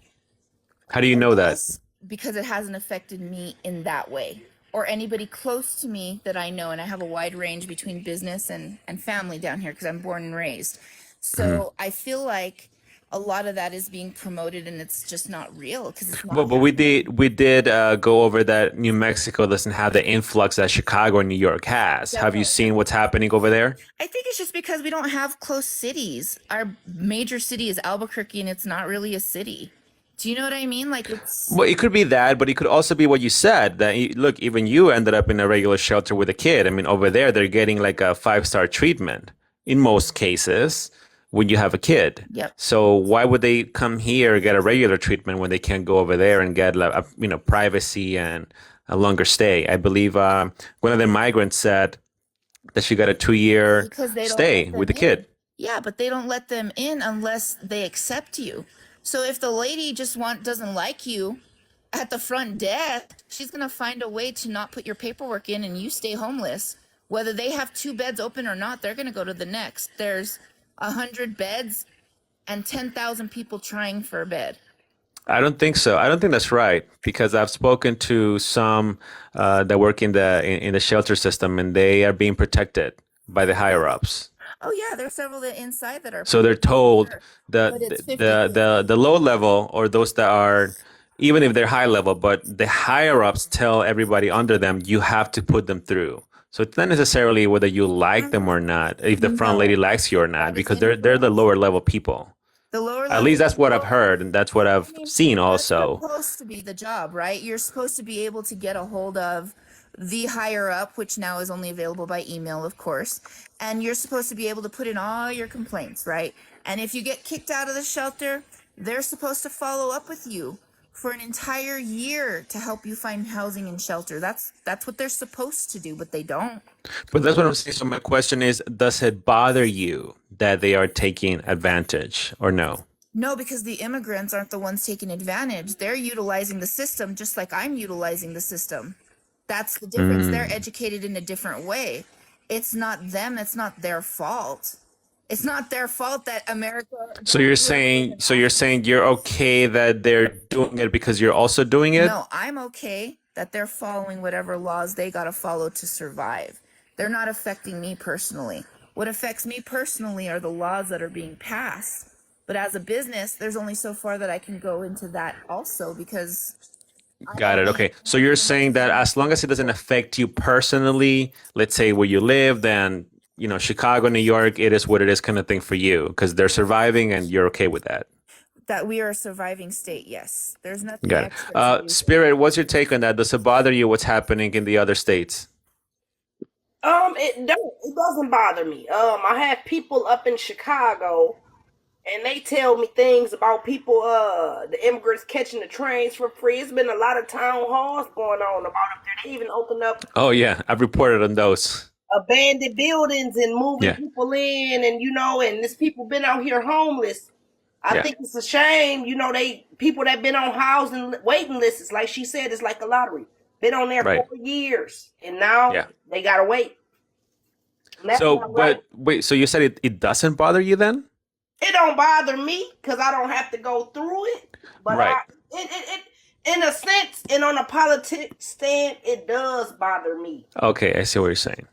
How do you know that?
Because it hasn't affected me in that way, or anybody close to me that I know. And I have a wide range between business and family down here, because I'm born and raised. So I feel like a lot of that is being promoted, and it's just not real, because it's not.
But we did go over that New Mexico doesn't have the influx that Chicago and New York has. Have you seen what's happening over there?
I think it's just because we don't have close cities. Our major city is Albuquerque, and it's not really a city. Do you know what I mean? Like,
Well, it could be that, but it could also be what you said, that look, even you ended up in a regular shelter with a kid. I mean, over there, they're getting like a 5-star treatment in most cases when you have a kid.
Yep.
So why would they come here and get a regular treatment when they can't go over there and get privacy and a longer stay? I believe one of the migrants said that she got a 2-year stay with the kid.
Yeah, but they don't let them in unless they accept you. So if the lady just doesn't like you at the front desk, she's going to find a way to not put your paperwork in, and you stay homeless. Whether they have 2 beds open or not, they're going to go to the next. There's 100 beds and 10,000 people trying for a bed.
I don't think so. I don't think that's right because I've spoken to some that work in the shelter system, and they are being protected by the higher ups.
Oh yeah, there's several that inside that are
So they're
protected,
told
sure.
the
But it's
the
50-50.
low level or those that are even if they're high level, but the higher ups tell everybody under them you have to put them through. So it's not necessarily whether you like them or not, if the front lady
No,
likes you or not,
that is
because they're the
incorrect.
lower level people.
The lower
At least
level
that's what I've
people,
heard, and that's what
I
I've
mean,
seen
that's
also.
supposed to be the job, right? You're supposed to be able to get a hold of the higher up, which now is only available by email, of course. And you're supposed to be able to put in all your complaints, right? And if you get kicked out of the shelter, they're supposed to follow up with you for an entire year to help you find housing and shelter. That's what they're supposed to do, but they don't.
But that's what I'm saying. So my question is, does it bother you that they are taking advantage or no?
No, because the immigrants aren't the ones taking advantage. They're utilizing the system just like I'm utilizing the system. That's the difference. They're
Mm.
educated in a different way. It's not them, it's not their fault. It's not their fault that America
So
got
you're
rid of
saying,
an
so you're
African.
saying you're okay that they're doing it because you're also doing it?
No, I'm okay that they're following whatever laws they got to follow to survive. They're not affecting me personally. What affects me personally are the laws that are being passed. But as a business, there's only so far that I can go into that also because I
Got it.
only
Okay. So you're
handle my
saying that
own
as long as it doesn't
people.
affect you personally, let's say where you live, then, Chicago, New York, it is what it is kind of thing for you because they're surviving and you're okay with that.
That we are a surviving state, yes. There's nothing
Got it.
extra to do here.
Spirit, what's your take on that? Does it bother you what's happening in the other states?
It doesn't bother me. I have people up in Chicago, and they tell me things about people, the immigrants catching the trains for free. It's been a lot of town halls going on about up there. They even opened up
Oh, yeah. I've reported on those.
abandoned buildings and moving
Yeah.
people in, and and this people been out here homeless. I
Yeah.
think it's a shame, they people that been on housing waiting lists. It's like she said, it's like a lottery. Been on there
Right.
4 years, and now
Yeah.
they gotta wait. And that's
So,
not right.
but wait, so you said it doesn't bother you then?
It don't bother me because I don't have to go through it. But
Right.
in a sense, and on a politics stand, it does bother me.
Okay, I see what you're saying.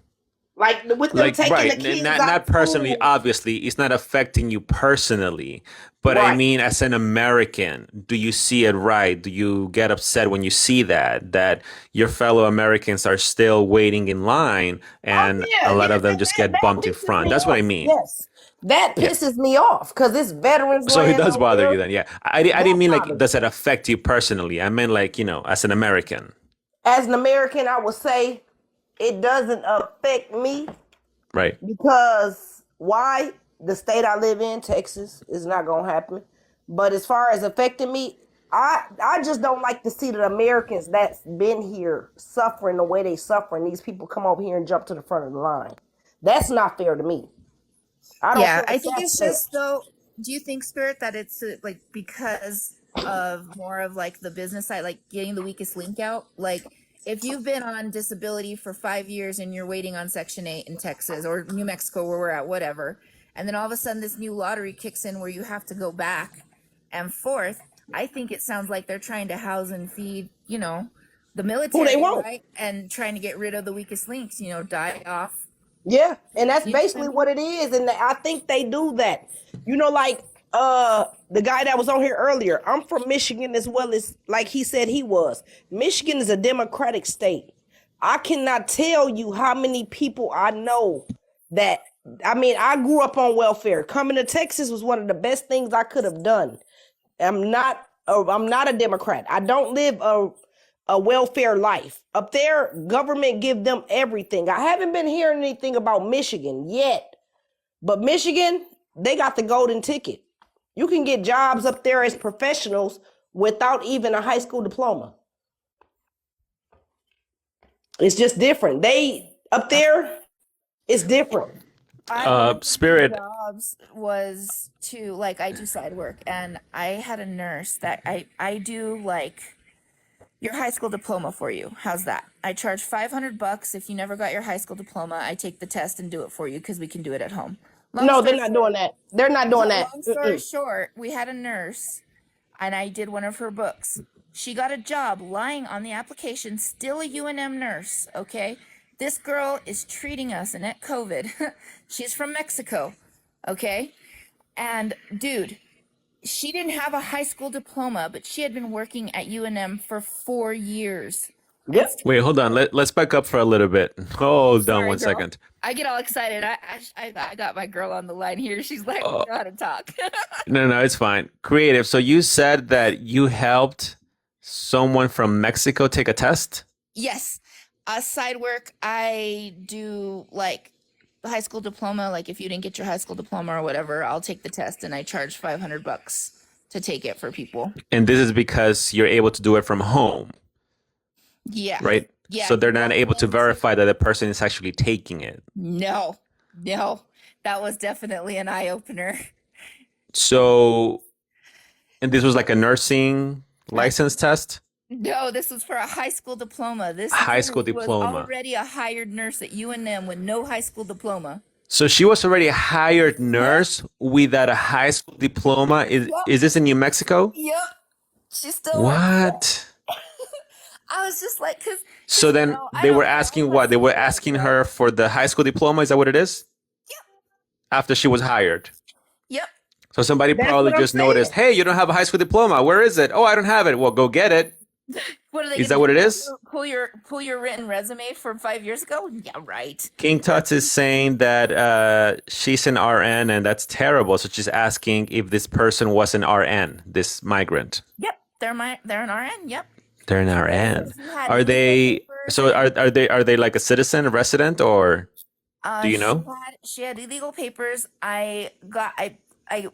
Like with them
Like,
taking
right,
the kids
not
out of
not personally,
school.
obviously, it's not affecting you personally, but I
Right.
mean, as an American, do you see it right? Do you get upset when you see that your fellow Americans are still waiting in line
Oh
and a
yeah,
lot
yes,
of them just get
that
bumped in
pisses
front?
me
That's what I
off.
mean.
Yes, that
Yeah.
pisses me off because it's veterans
So it
land
does
out
bother you
there.
then. Yeah. I
That
didn't mean like,
bothers
does
me.
it affect you personally? I meant like, as an American.
As an American, I would say it doesn't affect me
Right.
because why? The state I live in, Texas, is not gonna happen. But as far as affecting me, I just don't like to see the Americans that's been here suffering the way they suffering. These people come over here and jump to the front of the line. That's not fair to me. I don't
Yeah,
feel
I
like
think
that's
it's
fair.
just though. Do you think, Spirit, that it's like because of more of like the business side, like getting the weakest link out? Like if you've been on disability for 5 years and you're waiting on Section 8 in Texas or New Mexico, where we're at, whatever, and then all of a sudden this new lottery kicks in where you have to go back and forth. I think it sounds like they're trying to house and feed, the
Who they
military,
want?
right? And trying to get rid of the weakest links, die off.
Yeah, and that's
You know what I
basically
mean?
what it is, and I think they do that. Like the guy that was on here earlier. I'm from Michigan as well as like he said he was. Michigan is a democratic state. I cannot tell you how many people I know that I mean, I grew up on welfare. Coming to Texas was one of the best things I could have done. I'm not a Democrat. I don't live a welfare life. Up there, government give them everything. I haven't been hearing anything about Michigan yet, but Michigan, they got the golden ticket. You can get jobs up there as professionals without even a high school diploma. It's just different. They up there, it's different.
One of my
Spirit.
jobs was to like I do side work and I had a nurse that I do like your high school diploma for you. How's that? I charge $500 if you never got your high school diploma. I take the test and do it for you because we can do it at home. Long
No, they're
story
not
short,
doing that. They're not doing that.
long story
Mm-mm.
short, we had a nurse. and I did one of her books. She got a job lying on the application, still a UNM nurse, okay? This girl is treating us and at COVID. She's from Mexico, okay? And dude, she didn't have a high school diploma, but she had been working at UNM for 4 years.
Yep.
Wait, hold on. Let's back up for a little bit. Hold on
Sorry,
one
girl.
second.
I get all excited. I got my girl on the line here. She's like,
Oh,
I know how to talk.
no, it's fine. Creative. So you said that you helped someone from Mexico take a test?
Yes. Side work, I do like high school diploma. Like if you didn't get your high school diploma or whatever, I'll take the test and I charge $500 to take it for people.
And this is because you're able to do it from home,
Yeah.
right?
Yeah.
So they're not able to verify that the person is actually taking it.
No. That was definitely an eye opener.
So, and this was like a nursing license test?
No, this was for a high school diploma. This
High school
nurse was
diploma.
already a hired nurse at UNM with no high school diploma.
So she was already a hired nurse without a high school diploma. Is this in New Mexico?
Yep. She still works there.
What?
I was just like,
So then they were asking what? They were asking her for the high school diploma. Is that what it is?
Yep.
After she was hired.
Yep.
So somebody
That's
probably
what I'm
just noticed,
saying.
hey, you don't have a high school diploma. Where is it? Oh, I don't have it. Well, go get it.
What are they
Is
gonna
that what
do?
it is?
Pull your written resume from 5 years ago? Yeah, right.
King Tut's is saying that she's an RN and that's terrible. So she's asking if this person was an RN, this migrant.
Yep. They're an RN. Yep.
They're an RN.
She had
Are they?
legal papers.
So are they like a citizen, a resident, or do you know?
She had illegal papers. I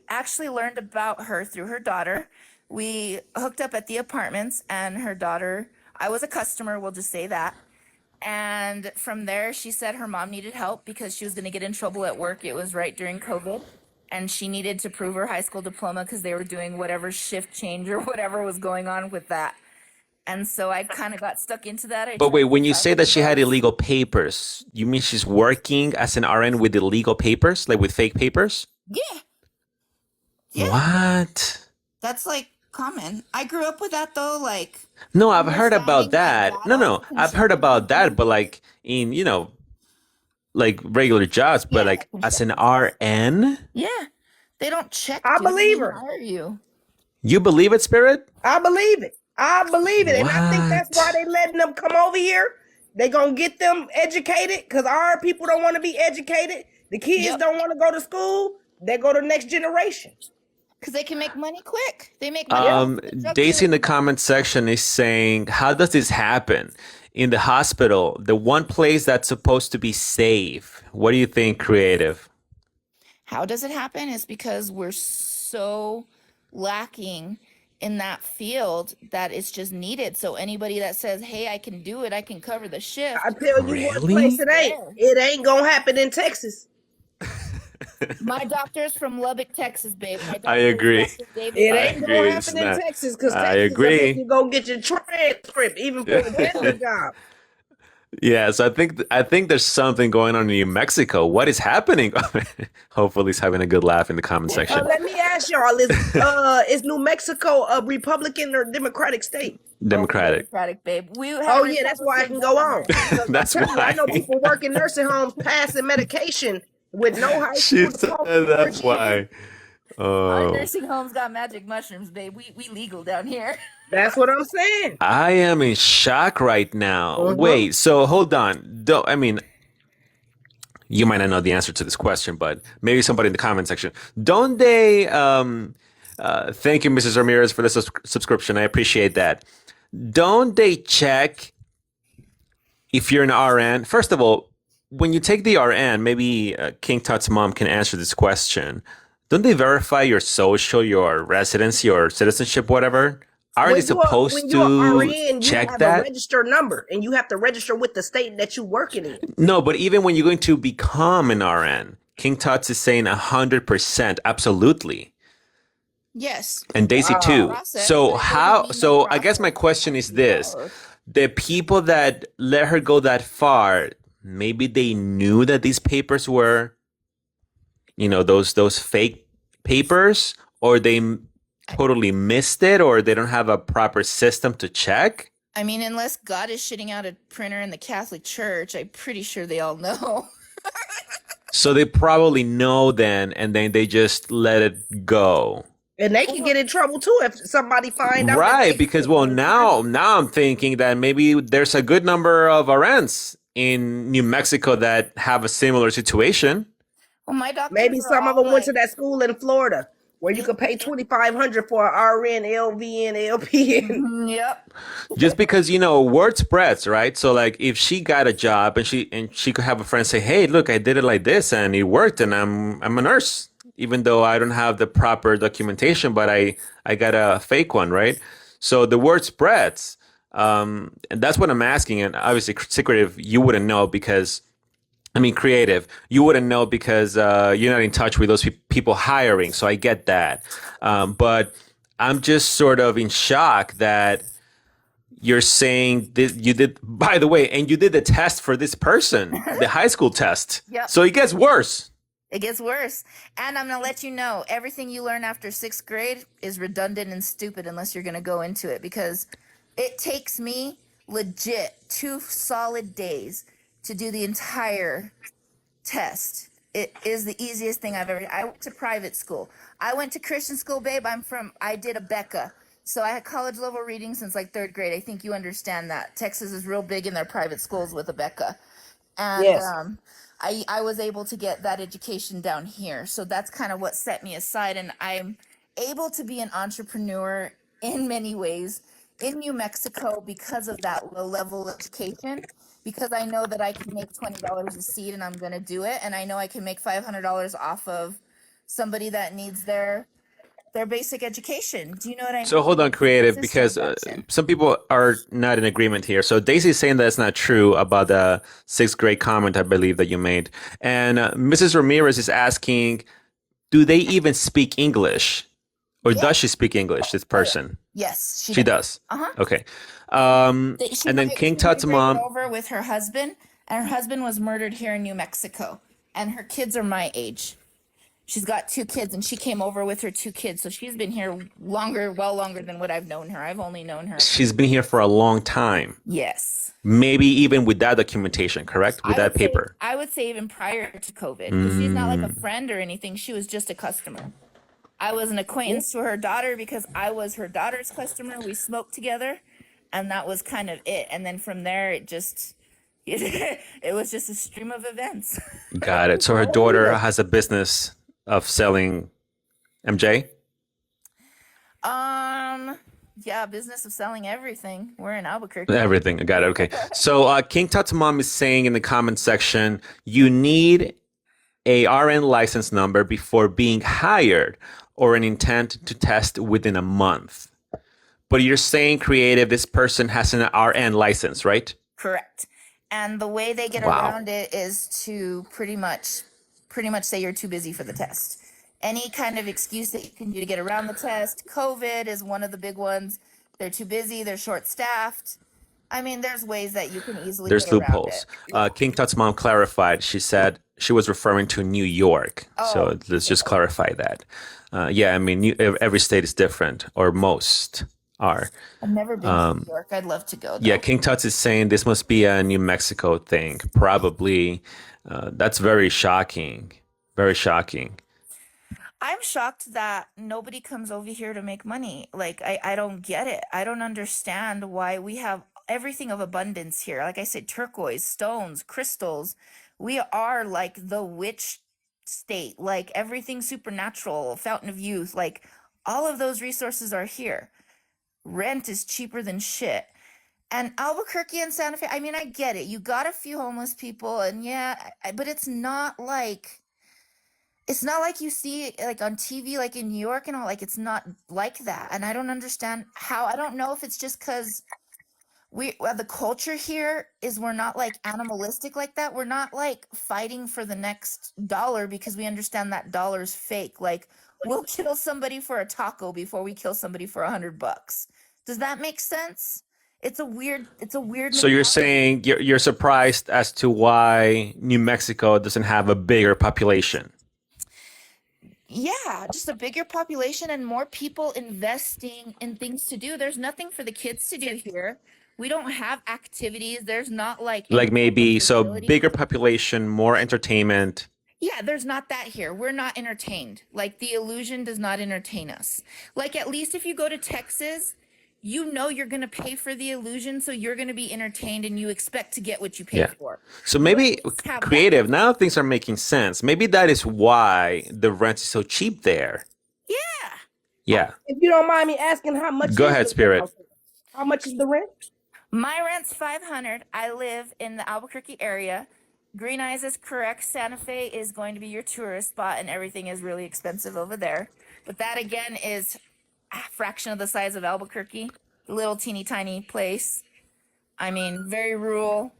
actually learned about her through her daughter. We hooked up at the apartments, and her daughter. I was a customer. We'll just say that. And from there, she said her mom needed help because she was going to get in trouble at work. It was right during COVID. And she needed to prove her high school diploma because they were doing whatever shift change or whatever was going on with that. And so I kind of got stuck into that.
But wait, when you say that she had illegal papers, you mean she's working as an RN with illegal papers, like with fake papers?
Yeah. Yeah.
What?
That's like common. I grew up with that though. Like,
No, I've heard about
understanding
that.
my
No,
data
I've heard about that, but like in, like regular jobs, but
Yeah,
like as an RN?
yeah, they don't check.
I
dude, when
believe
they
her.
hire you.
You believe it, Spirit?
I believe it. And I think that's why
What?
they letting them come over here. They gonna get them educated because our people don't want to be educated. The kids
Yep.
don't want to go to school. They go to the next generation.
Because they can make money quick. They make money. off the drug
Daisy in the
dealers.
comment section is saying, how does this happen? In the hospital, the one place that's supposed to be safe. What do you think, Creative?
How does it happen? Is because we're so lacking in that field that it's just needed. So anybody that says, "Hey, I can do it. I can cover the shift."
I tell you one
Really?
place it ain't. It ain't gonna happen in Texas.
My doctor's from Lubbock, Texas, babe. My doctor
I
is
agree.
Dr. David
It
I
ain't
agree.
gonna
It's
happen in
not.
Texas because
I
Texas will
agree.
make you go get your transcript even for a regular job.
Yeah, so I think there's something going on in New Mexico. What is happening? Hopefully, he's having a good laugh in the comment section.
Let me ask y'all: is New Mexico a Republican or Democratic state?
Democratic.
Democratic, babe. We had
Oh
a
yeah, that's why I can
Republican
go on.
governor.
That's
I
why.
know people work in nursing homes passing medication with no high
She
school
said
diploma.
that's why.
Our
Oh,
nursing homes got magic mushrooms, babe. We legal down here.
That's what I'm saying.
I am in shock right now.
Mhm.
Wait, so hold on. I mean, you might not know the answer to this question, but maybe somebody in the comment section. Don't they? Thank you, Mrs. Ramirez, for the subscription. I appreciate that. Don't they check if you're an RN? First of all, when you take the RN, maybe King Tut's mom can answer this question. Don't they verify your social, your residency, or citizenship, whatever? Aren't they supposed
when you're
to
RN, you
check
have a
that?
registered number, and you have to register with the state that you're working in.
No, but even when you're going to become an RN, King Tut's is saying 100%, absolutely.
Yes.
And Daisy too.
Process,
So
but it doesn't
how?
mean
So
no
I guess my
process.
question is this: the people that let her go that far, maybe they knew that these papers were, those fake papers, or they totally missed it, or they don't have a proper system to check.
I mean, unless God is shitting out a printer in the Catholic Church, I'm pretty sure they all know.
So they probably know then, and then they just let it go.
And they can get in trouble too if somebody find out.
Right, because well now I'm thinking that maybe there's a good number of RNs in New Mexico that have a similar situation.
Well, my doctors
Maybe
are
some of
all
them went to
like,
that school in Florida where you could pay $2,500 for an RN, LVN, LPN.
Yep.
Just because word spreads, right? So like if she got a job and she could have a friend say, "Hey, look, I did it like this and it worked, and I'm a nurse, even though I don't have the proper documentation, but I got a fake one, right?" So the word spreads, and that's what I'm asking. And obviously, secretive, you wouldn't know because I mean, creative. You wouldn't know because you're not in touch with those people hiring. So I get that. But I'm just sort of in shock that you're saying this, you did, by the way, and you did the test for this person, the high school test.
Yep.
So it gets worse.
It gets worse. And I'm going to let you know, everything you learn after 6th grade is redundant and stupid unless you're going to go into it, because it takes me legit 2 solid days to do the entire test. It is the easiest thing I've ever. I went to private school. I went to Christian school, babe. I did a Becca. So I had college level reading since like 3rd grade. I think you understand that. Texas is real big in their private schools with a Becca. And
Yes.
I was able to get that education down here. So that's kind of what set me aside. And I'm able to be an entrepreneur in many ways in New Mexico because of that low level education, because I know that I can make $20 a seed and I'm going to do it. And I know I can make $500 off of somebody that needs their basic education. Do you know what I mean?
So hold on, creative,
It's
because
introduction.
some people are not in agreement here. So Daisy's saying that's not true about the 6th grade comment, I believe, that you made. And Mrs. Ramirez is asking, do they even speak English? Or
Yeah.
does she speak English, this person?
Yes,
She does.
Uh-huh.
Okay.
She
And then King Tut's
migrated
mom.
over with her husband, and her husband was murdered here in New Mexico. And her kids are my age. She's got 2 kids, and she came over with her 2 kids. So she's been here longer, well longer than what I've known her. I've only known her.
She's been here for a long time.
Yes.
Maybe even without documentation, correct? With that paper.
I would say even prior to COVID. 'Cause she's not like a friend or anything. She was just a customer. I was an acquaintance to her daughter because I was her daughter's customer. We smoked together, and that was kind of it. And then from there, it just, it was just a stream of events.
Got it. So her daughter has a business of selling MJ?
Yeah, business of selling everything. We're in Albuquerque.
Everything. I got it. Okay. So King Tut's mom is saying in the comment section, you need a RN license number before being hired or an intent to test within a month. But you're saying, creative, this person has an RN license, right?
Correct. And the way they get
Wow.
around it is to pretty much say you're too busy for the test. Any kind of excuse that you can do to get around the test. COVID is one of the big ones. They're too busy. They're short-staffed. I mean, there's ways that you can easily
There's
get around
loopholes.
it.
King Tut's mom clarified. She said she was referring to New York. So
Oh.
let's just clarify that. Yeah, I mean, every state is different, or most are.
I've never been to New York. I'd love to go, though.
Yeah, King Tut's is saying this must be a New Mexico thing. Probably. That's very shocking. Very shocking.
I'm shocked that nobody comes over here to make money. Like, I don't get it. I don't understand why we have everything of abundance here. Like I said, turquoise, stones, crystals. We are like the witch state, like everything supernatural, fountain of youth, like all of those resources are here. Rent is cheaper than shit. And Albuquerque and Santa Fe, I mean, I get it. You got a few homeless people, and yeah, but it's not like you see it like on TV, like in New York and all. Like, it's not like that. And I don't understand how. I don't know if it's just because the culture here is we're not like animalistic like that. We're not like fighting for the next dollar because we understand that dollar's fake. Like, we'll kill somebody for a taco before we kill somebody for $100. Does that make sense? It's a weird
So you're
mentality.
saying you're surprised as to why New Mexico doesn't have a bigger population?
Yeah, just a bigger population and more people investing in things to do. There's nothing for the kids to do here. We don't have activities. There's not like
Like
any type of
maybe so
facility.
bigger population, more entertainment.
Yeah, there's not that here. We're not entertained. Like the illusion does not entertain us. Like at least if you go to Texas, you know you're going to pay for the illusion, so you're going to be entertained and you expect to get what you pay
Yeah.
for.
So
We at
maybe
least have that.
creative. Now things are making sense. Maybe that is why the rent is so cheap there.
Yeah.
Yeah.
If you don't mind me asking, how much
Go
is
ahead,
the rent
Spirit.
out there? How much is the rent?
My rent's 500. I live in the Albuquerque area. Green Eyes is correct. Santa Fe is going to be your tourist spot, and everything is really expensive over there. But that again is a fraction of the size of Albuquerque, little teeny tiny place. I mean, very rural.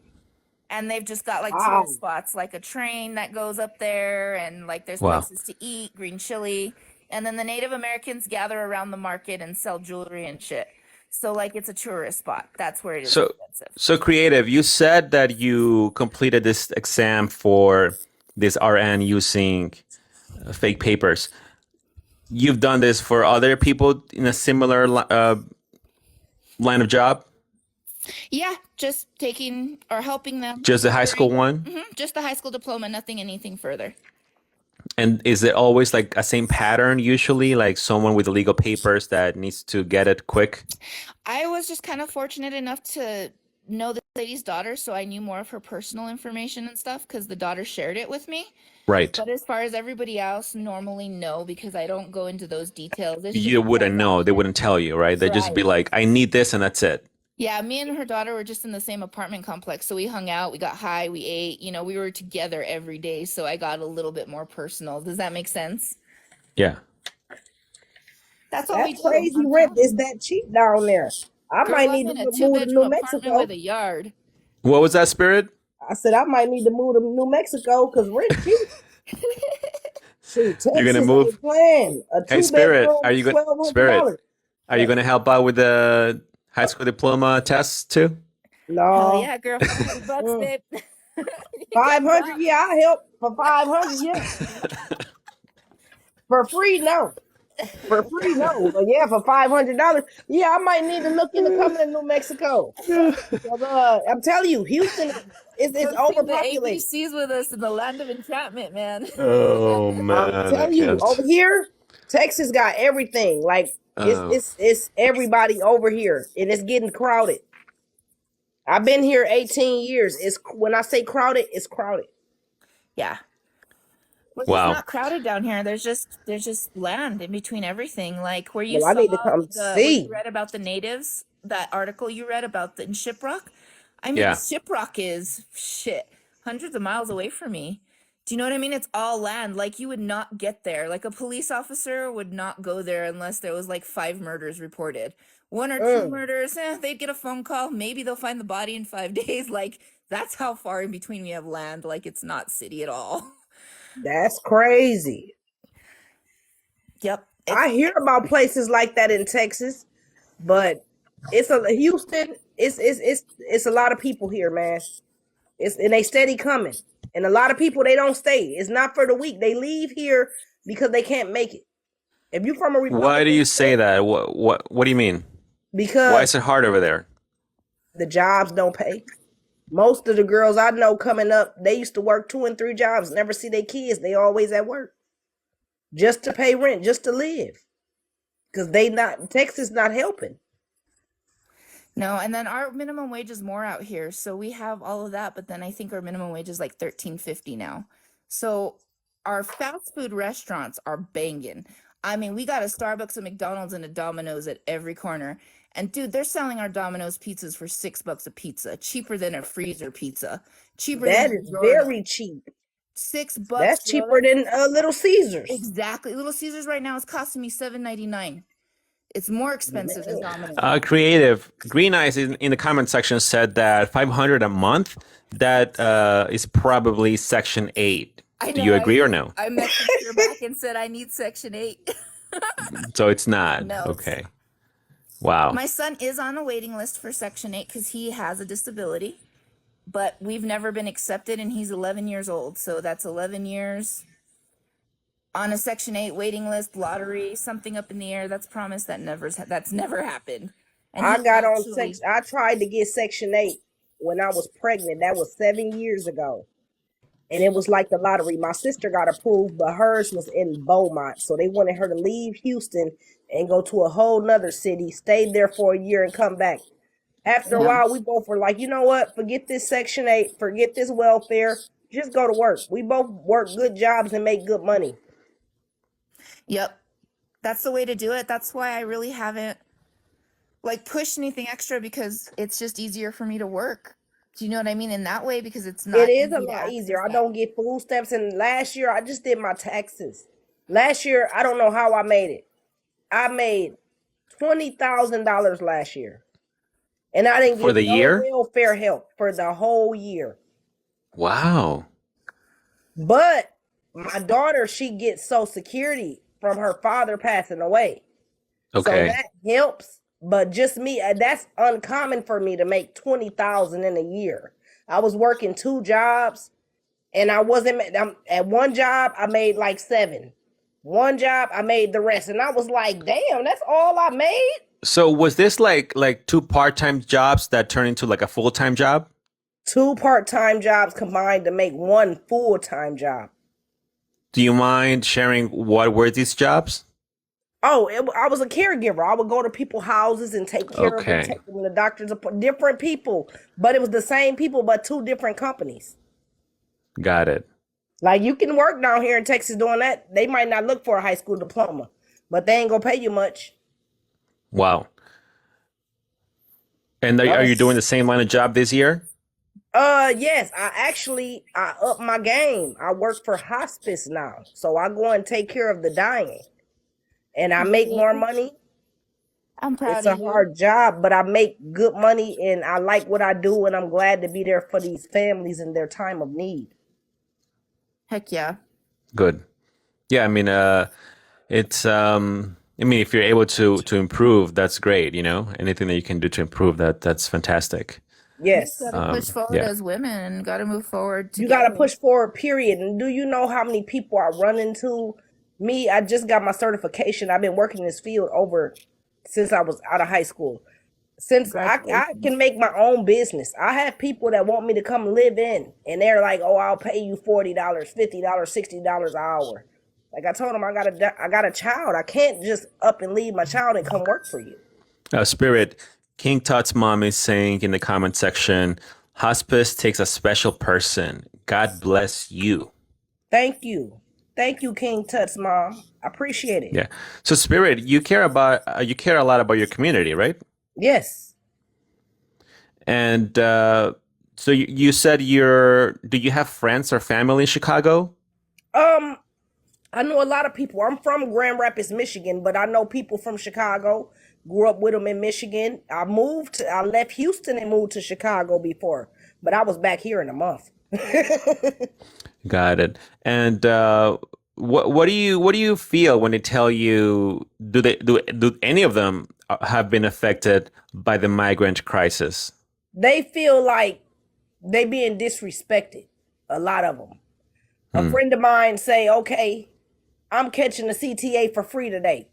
And they've just got like
Wow.
tourist spots, like a train that goes up there, and like there's
Wow.
places to eat, green chili. And then the Native Americans gather around the market and sell jewelry and shit. So like it's a tourist spot. That's where it is
So
expensive.
so creative. You said that you completed this exam for this RN using fake papers. You've done this for other people in a similar line of job?
Yeah, just taking or helping them.
Just the high school one?
Just the high school diploma, nothing, anything further.
And is it always like a same pattern usually, like someone with illegal papers that needs to get it quick?
I was just kind of fortunate enough to know this lady's daughter, so I knew more of her personal information and stuff because the daughter shared it with me.
Right.
But as far as everybody else, normally no, because I don't go into those details. It's
You
just
wouldn't know. They wouldn't tell you, right? They'd just be
right.
like, I need this and that's it.
Yeah, me and her daughter were just in the same apartment complex, so we hung out, we got high, we ate, we were together every day, so I got a little bit more personal. Does that make sense?
Yeah.
That's what we
That
do.
crazy
I'm
rent
telling
is
you.
that cheap down there. I
Girl,
might
I'm
need to
in a
move to
two-bedroom
New
apartment with
Mexico.
a yard.
What was that, Spirit?
I said I might need to move to New Mexico because rent cheap. Shoot,
You're gonna
Texas
move?
ain't playing. A
Hey,
two
Spirit,
bedroom
are
is
you going? Spirit,
$1,200.
are you gonna help out with the high school diploma tests too?
Hell
No.
yeah, girl, 500 bucks, babe. You get
500,
dropped.
yeah, I help. For 500, yeah. For free, no. For free, no. But yeah, for $500, yeah, I might need to look into coming to New Mexico. 'Cause, I'm telling you, Houston is
Come see the
overpopulated.
ABCs with us in the land of enchantment, man.
Oh
I'm
man, I
telling you,
can't.
over here, Texas got everything. Like it's
Oh,
it's it's everybody over here, and it's getting crowded. I've been here 18 years. It's when I say crowded, it's crowded.
Yeah. Well, it's
wow.
not crowded down here. There's just land in between everything. Like where you
Well, I
saw
need to come
where you
see.
read about the natives, that article you read about in Shiprock. I mean,
Yeah.
Shiprock is shit, hundreds of miles away from me. Do you know what I mean? It's all land. Like you would not get there. Like a police officer would not go there unless there was like 5 murders reported. One or two
Mm,
murders, they'd get a phone call. Maybe they'll find the body in 5 days. Like that's how far in between we have land. Like it's not city at all.
that's crazy.
Yep.
I hear about places like that in Texas, but it's a Houston. It's a lot of people here, man. And they steady coming, and a lot of people they don't stay. It's not for the week. They leave here because they can't make it. If you from a
Why do
Republican
you say
state,
that? What do you mean? Why
because
is it hard over there?
the jobs don't pay. Most of the girls I know coming up, they used to work 2 and 3 jobs, never see their kids. They always at work just to pay rent, just to live, because they not Texas not helping.
No, and then our minimum wage is more out here. So we have all of that, but then I think our minimum wage is like 13.50 now. So our fast food restaurants are banging. I mean, we got a Starbucks, a McDonald's, and a Domino's at every corner. And dude, they're selling our Domino's pizzas for $6 a pizza, cheaper than a freezer pizza, cheaper than
That
a
is
Jordan.
very cheap.
$6,
That's
bro.
cheaper than Little Caesars.
Exactly. Little Caesars right now is costing me $7.99. It's more expensive than
Man,
Domino's.
Creative Green Eyes in the comment section said that 500 a month. That is probably Section 8.
I
Do
know.
you agree or no?
I messaged her back and said I need Section 8.
So it's not.
No.
Okay. Wow.
My son is on a waiting list for Section 8 because he has a disability, but we've never been accepted, and he's 11 years old. So that's 11 years on a Section 8 waiting list, lottery, something up in the air. That's promised. That's never happened. And
I
he
got on
actually,
I tried to get Section 8 when I was pregnant. That was 7 years ago. And it was like the lottery. My sister got approved, but hers was in Beaumont. So they wanted her to leave Houston and go to a whole nother city, stayed there for a year and come back. After a
yeah.
while, we both were like, you know what? Forget this Section 8, forget this welfare. Just go to work. We both work good jobs and make good money.
Yep. That's the way to do it. That's why I really haven't like pushed anything extra, because it's just easier for me to work. Do you know what I mean? In that way, because it's
It
not
is a
easy to
lot
access
easier. I
that.
don't get food stamps. And last year, I just did my taxes. Last year, I don't know how I made it. I made $20,000 last year. And I didn't
For
get
the
no
year?
welfare help for the whole year.
Wow.
But my daughter, she gets Social Security from her father passing away. So
Okay.
that helps. But just me, that's uncommon for me to make 20,000 in a year. I was working 2 jobs, and I wasn't at one job I made like 7. One job I made the rest, and I was like, damn, that's all I made.
So was this like 2 part-time jobs that turned into like a full-time job?
2 part-time jobs combined to make 1 full-time job.
Do you mind sharing what were these jobs?
Oh, I was a caregiver. I would go to people's houses and take care of them,
Okay.
take them to the doctor's appointment. Different people, but it was the same people, but 2 different companies.
Got it.
Like, you can work down here in Texas doing that. They might not look for a high school diploma, but they ain't gonna pay you much.
Wow. And
That
are you doing
was
the same line of job this year?
yes, I upped my game. I work for hospice now. So I go and take care of the dying. And I make more money.
I'm
It's
proud
a
of you.
hard job, but I make good money and I like what I do, and I'm glad to be there for these families in their time of need.
Heck yeah.
Good. Yeah, I mean, I mean, if you're able to improve, that's great, you know. Anything that you can do to improve that's fantastic.
We just
Yes.
gotta push forward
Yeah.
as women and gotta move forward
You got to
together.
push forward, period. And do you know how many people I run into? Me, I just got my certification. I've been working in this field since I was out of high school. Since I can
Congratulations.
make my own business. I have people that want me to come live in, and they're like, "Oh, I'll pay you $40, $50, $60 an hour." Like I told them, I got a child. I can't just up and leave my child and come work for you.
Spirit, King Tut's mom is saying in the comment section, hospice takes a special person. God bless you.
Thank you, King Tut's mom. I appreciate it.
Yeah. So Spirit, you care a lot about your community, right?
Yes.
And so you said do you have friends or family in Chicago?
I know a lot of people. I'm from Grand Rapids, Michigan, but I know people from Chicago. Grew up with them in Michigan. I left Houston and moved to Chicago before, but I was back here in a month.
Got it. And what do you feel when they tell you do any of them have been affected by the migrant crisis?
They feel like they being disrespected. A lot of them. A friend of mine say, "Okay, I'm catching the CTA for free today.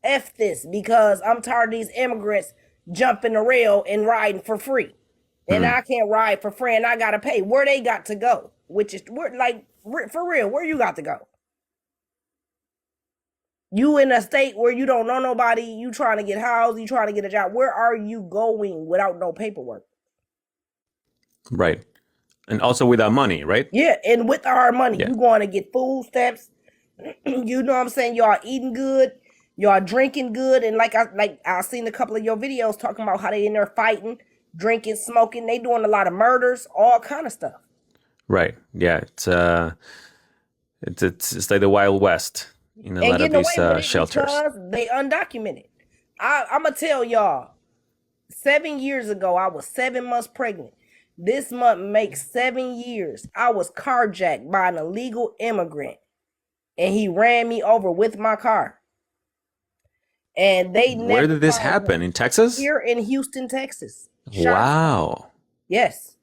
F this, because I'm tired of these immigrants jumping the rail and riding for free. And I can't ride for free and I gotta pay." Where they got to go? Which is for real, where you got to go? You in a state where you don't know nobody, you trying to get housed, you trying to get a job. Where are you going without no paperwork?
Right. And also without money, right?
Yeah, and with our money,
Yeah.
you going to get food stamps. You know what I'm saying? Y'all eating good, y'all drinking good, and I seen a couple of your videos talking about how they in there fighting, drinking, smoking. They doing a lot of murders, all kind of stuff.
Right. Yeah. It's like the Wild West in a
And
lot of
getting away
these
with it
shelters.
because they undocumented. I'm gonna tell y'all, 7 years ago, I was 7 months pregnant. This month makes 7 years. I was carjacked by an illegal immigrant, and he ran me over with my car. And they
Where
never
did this
found
happen?
him.
In Texas?
Here in Houston, Texas.
Wow.
Yes.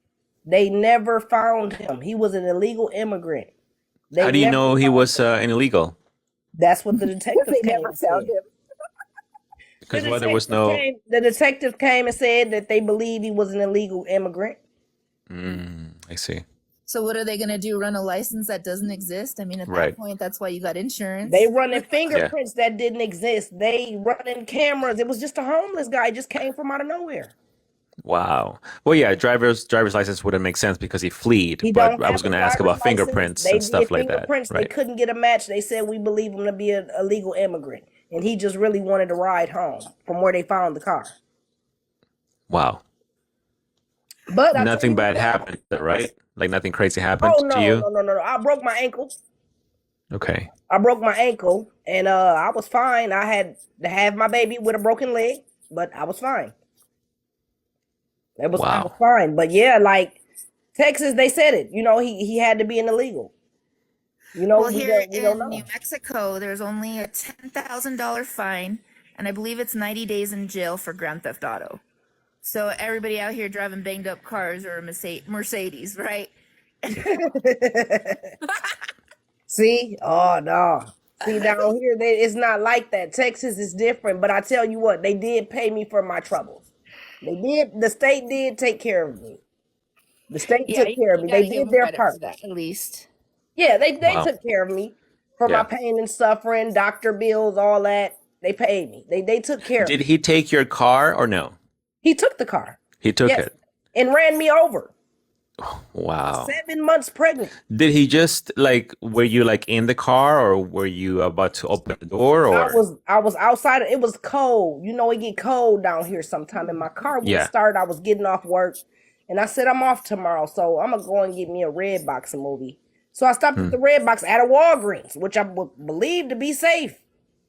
They never found him. He was an illegal immigrant.
How do you know he was an illegal?
That's what the detective
They
came
never
and said.
found him.
Because well, there was no.
The detective came and said that they believe he was an illegal immigrant.
I see.
So what are they going to do? Run a license that doesn't exist? I mean, at
Right.
that point, that's why you got insurance.
They running fingerprints that didn't exist. They running cameras. It was just a homeless guy, just came from out of nowhere.
Wow. Well, yeah, driver's license wouldn't make sense because he fled.
He
But
don't
I
have
was going
a
to ask
driver's
about
license.
fingerprints
They
and stuff
did
like that.
fingerprints. They
Right.
couldn't get a match. They said we believe him to be a illegal immigrant, and he just really wanted to ride home from where they found the car.
Wow.
But
Nothing bad happened, right? Like nothing crazy happened
Oh
to you?
no! I broke my ankle.
Okay.
I broke my ankle, and I was fine. I had to have my baby with a broken leg, but I was fine. I was
Wow.
fine. But yeah, like Texas, they said it. You know, he had to be an illegal. You know,
Well,
we
here
don't
in New
know.
Mexico, there's only a $10,000 fine, and I believe it's 90 days in jail for grand theft auto. So everybody out here driving banged up cars or a Mercedes, right?
See? Oh no. See, down here, it's not like that. Texas is different. But I tell you what, they did pay me for my troubles. They did. The state did take care of me. The state
Yeah,
took care of
you
me. They
gotta give
did
them
their
credit for
part.
that, at least.
Yeah, they
Wow.
took care of me for my
Yeah.
pain and suffering, doctor bills, all that. They paid me. They took care of
Did
me.
he take your car or no?
He took the car.
He took
Yes.
it.
And ran me over.
Wow.
7 months pregnant.
Did he just were you like in the car or were you about to open the door or?
I was outside. It was cold. You know, it get cold down here sometime. And my car wouldn't
Yeah.
start. I was getting off work. And I said, I'm off tomorrow. So I'm going to go and get me a Red Box movie. So I stopped at the Red Box at a Walgreens, which I would believe to be safe.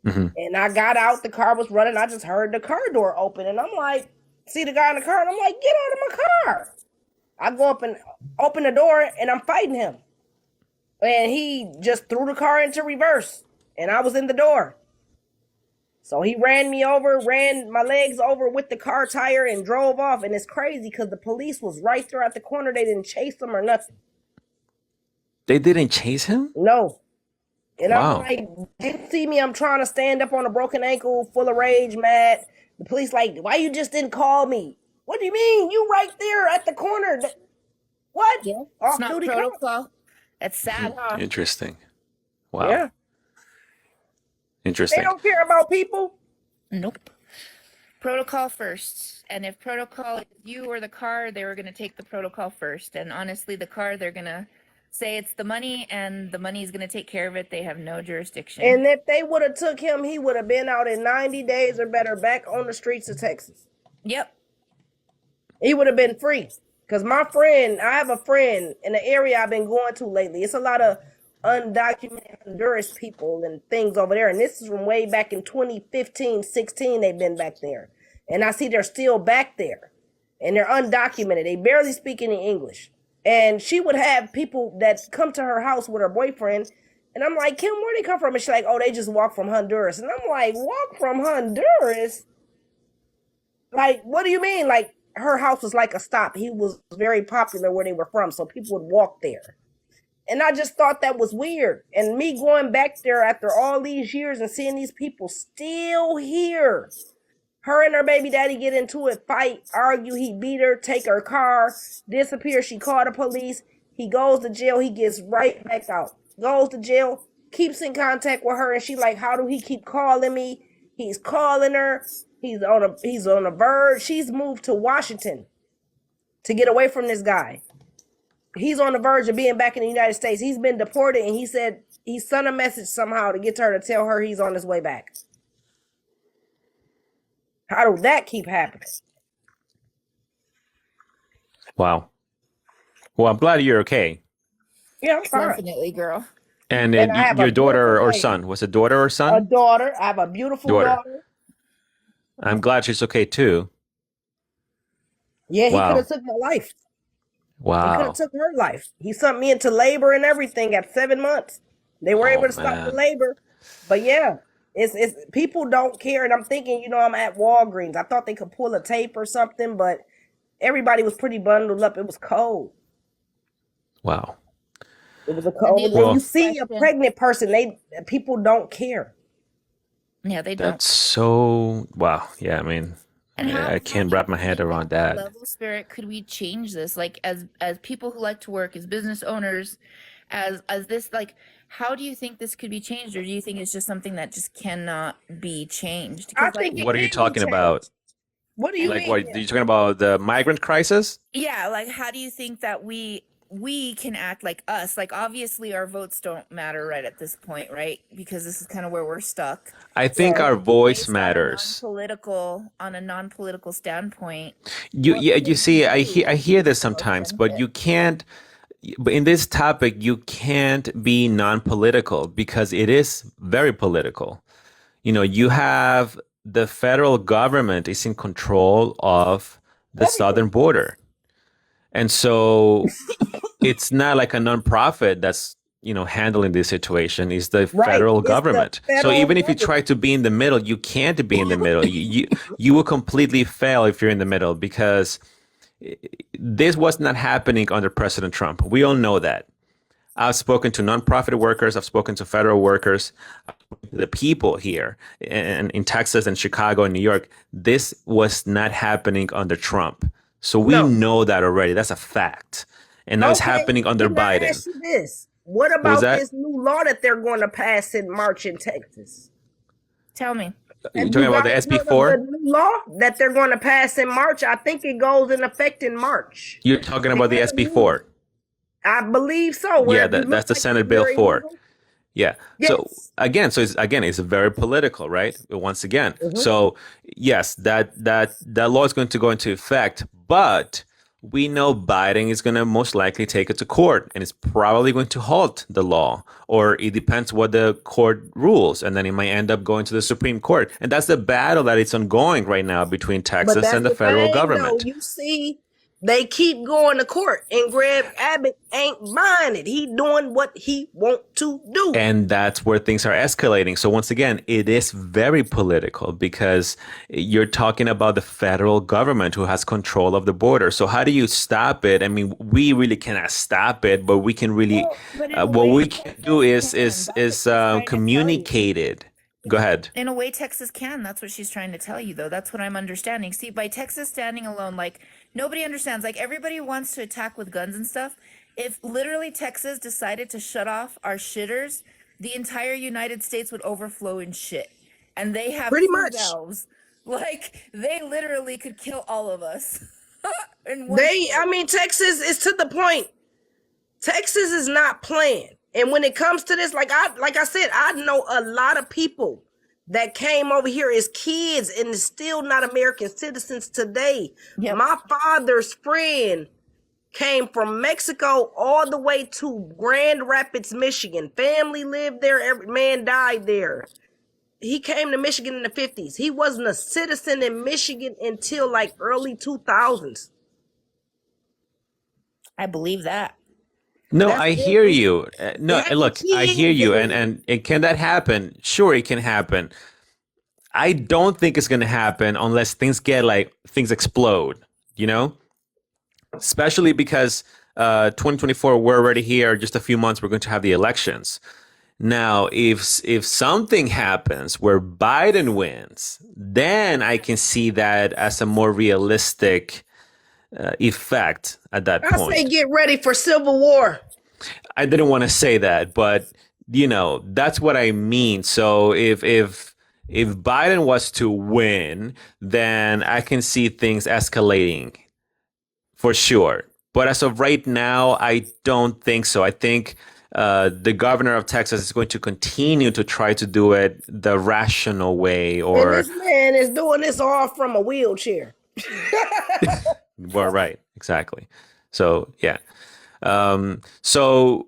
Mhm.
And I got out. The car was running. I just heard the car door open. And I'm like, see the guy in the car. And I'm like, get out of my car. I go up and open the door and I'm fighting him. And he just threw the car into reverse. And I was in the door. So he ran me over, ran my legs over with the car tire and drove off. And it's crazy because the police was right there at the corner. They didn't chase him or nothing.
They didn't chase him?
No. And
Wow.
I'm like, you see me, I'm trying to stand up on a broken ankle, full of rage, mad. The police like, why you just didn't call me? What do you mean? You right there at the corner. What?
Yeah.
Off
It's not
duty
protocol. That's sad, huh?
Interesting. Wow.
Yeah. They
Interesting.
don't care about people.
Nope. Protocol first. And if protocol is you or the car, they were going to take the protocol first. And honestly, the car, they're going to say it's the money and the money is going to take care of it. They have no jurisdiction.
And if they would have took him, he would have been out in 90 days or better back on the streets of Texas.
Yep.
He would have been free. Because I have a friend in the area I've been going to lately. It's a lot of undocumented Honduras people and things over there. And this is from way back in 2015, 16, they've been back there. And I see they're still back there. And they're undocumented. They barely speak any English. And she would have people that come to her house with her boyfriend. And I'm like, Kim, where they come from? And she's like, oh, they just walk from Honduras. And I'm like, walk from Honduras? Like, what do you mean? Like, her house was like a stop. He was very popular where they were from, so people would walk there. And I just thought that was weird. And me going back there after all these years and seeing these people still here. Her and her baby daddy get into it, fight, argue. He beat her, take her car, disappear. She called the police. He goes to jail. He gets right back out. Goes to jail, keeps in contact with her. And she like, how do he keep calling me? He's calling her. He's on a verge. She's moved to Washington to get away from this guy. He's on the verge of being back in the United States. He's been deported, and he said he sent a message somehow to get to her to tell her he's on his way back. How did that keep happening?
Wow. Well, I'm glad you're okay.
Yeah, I'm fine.
Definitely, girl.
And
And I have
your
a
daughter
beautiful
or
baby.
son? Was it daughter or
A
son?
daughter. I have a beautiful daughter.
I'm glad she's okay too.
Yeah, he
Wow.
could have took my life. He could
Wow.
have took her life. He sent me into labor and everything at 7 months. They were able to stop the
man.
labor. But yeah, it's people don't care. And I'm thinking, I'm at Walgreens. I thought they could pull a tape or something, but everybody was pretty bundled up. It was cold.
Wow.
It was a
And the
COVID. When
only
you
Well,
see a
question,
pregnant person, people don't care.
yeah, they don't.
that's so wow. Yeah, I mean,
And
I
how
can't
do
wrap
you
my head
think at
around
what
that.
level, Spirit, could we change this? Like as people who like to work, as business owners, as this, like, how do you think this could be changed, or do you think it's just something that just cannot be changed?
I
Because
think
like,
it
What are you
can be
talking about?
changed. What do you
Like,
and
what
mean?
are you talking about? The migrant crisis?
yeah, like how do you think that we can act like us? Like obviously our votes don't matter right at this point, right? Because this is kind of where we're stuck.
I
So
think our voice
based on a
matters.
non-political standpoint, what
You
could we
see,
do
I hear this
for the most
sometimes, but
benefit?
you can't. But in this topic, you can't be non-political because it is very political. You have the federal government is in control of the southern
Everything.
border. And so it's not like a nonprofit that's, handling this situation. It's the
Right.
federal
It's the
government. So
federal
even if you try
government.
to be in the middle, you can't be in the middle. You will completely fail if you're in the middle because this was not happening under President Trump. We all know that. I've spoken to nonprofit workers. I've spoken to federal workers, the people here in Texas and Chicago and New York. This was not happening under Trump. So we
No.
know that already. That's a fact. And now it's
Okay.
happening under
Then I
Biden.
ask you this. What
What was
about
that?
this new law that they're going to pass in March in Texas?
Tell me.
You're
Have
talking
you
about
guys
the SB
heard of the
4?
new law that they're going to pass in March? I think it goes in effect in March.
You're talking
They
about the
haven't
SB
moved.
4.
I believe so. Where
Yeah,
it looks
that's the
like it's
Senate Bill
very
4.
legal.
Yeah. So
Yes.
it's very political, right? Once again.
Mhm.
So yes, that law is going to go into effect, but we know Biden is going to most likely take it to court and is probably going to halt the law, or it depends what the court rules, and then it might end up going to the Supreme Court. And that's the battle that it's ongoing right now between
But
Texas
that's
and the
the
federal
thing, though.
government.
You see, they keep going to court, and Greg Abbott ain't buying it. He doing what he want to do.
And that's where things are escalating. So once again, it is very political because you're talking about the federal government who has control of the border. So how do you stop it? I mean, we really cannot stop it, but we can really,
Well, but in a
what
way,
we can do
Texas can.
is
That's what she's trying to tell you.
communicate it. Go ahead.
In a way, Texas can. That's what she's trying to tell you, though. That's what I'm understanding. See, by Texas standing alone, like, nobody understands. Like, everybody wants to attack with guns and stuff. If literally Texas decided to shut off our shitters, the entire United States would overflow in shit. And they have
Pretty
two
much.
valves. Like, they literally could kill all of us in one state.
Texas is to the point. Texas is not playing. And when it comes to this, like I said, I know a lot of people that came over here as kids and is still not American citizens today.
Yep.
My father's friend came from Mexico all the way to Grand Rapids, Michigan. Family lived there. Every man died there. He came to Michigan in the 50s. He wasn't a citizen in Michigan until like early 2000s.
I believe that.
No,
That's
I
it.
hear you. No,
Having
look, I hear
kids
you.
and
And can that happen? Sure, it can happen. I don't think it's going to happen unless things explode, especially because 2024, we're already here. Just a few months, we're going to have the elections. Now, if something happens where Biden wins, then I can see that as a more realistic effect at that
I say
point.
get ready for civil war.
I didn't want to say that, but that's what I mean. So if Biden was to win, then I can see things escalating for sure. But as of right now, I don't think so. I think the governor of Texas is going to continue to try to do it the rational way,
And
or
this man is doing this all from a wheelchair.
well, right, exactly. So yeah, so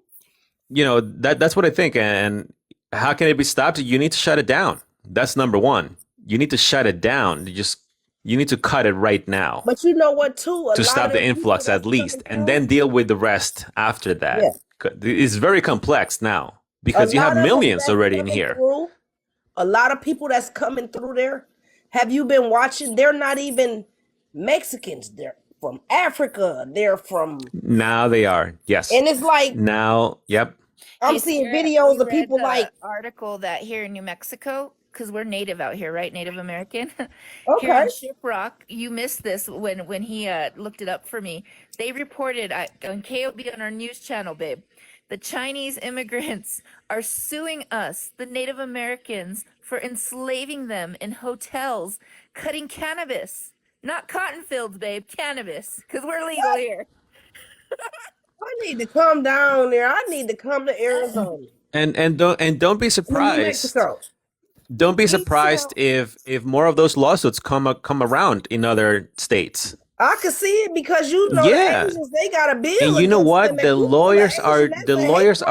that's what I think. And how can it be stopped? You need to shut it down. That's number one. You need to shut it down. You need to cut it right now
But you know what, too?
to stop the influx at least, and then deal with the rest after that.
Yeah.
It's very complex now
A
because you have
lot of them
millions
that's
already in
coming
here.
through, a lot of people that's coming through there. Have you been watching? They're not even Mexicans. from Africa. They're from,
Now they are. Yes.
and it's like
Now, yep.
I'm
Hey,
seeing
Sarah,
videos
you
of
read
people
the
like,
article that here in New Mexico, because we're native out here, right? Native American. Here
okay,
on Shiprock, you missed this when he looked it up for me. They reported on KOB on our news channel, babe. The Chinese immigrants are suing us, the Native Americans, for enslaving them in hotels, cutting cannabis. Not cotton fields, babe, cannabis, because we're legal here.
I need to come down there. I need to come to Arizona.
And don't be
I mean, New
surprised.
Mexico.
Don't be
We
surprised
sell.
if more of those lawsuits come around in other states.
I could see it because you know the
Yeah.
Asians, they got a
And
bill
you know
against
what?
them. If you call an Asian, that's
The
a hate
lawyers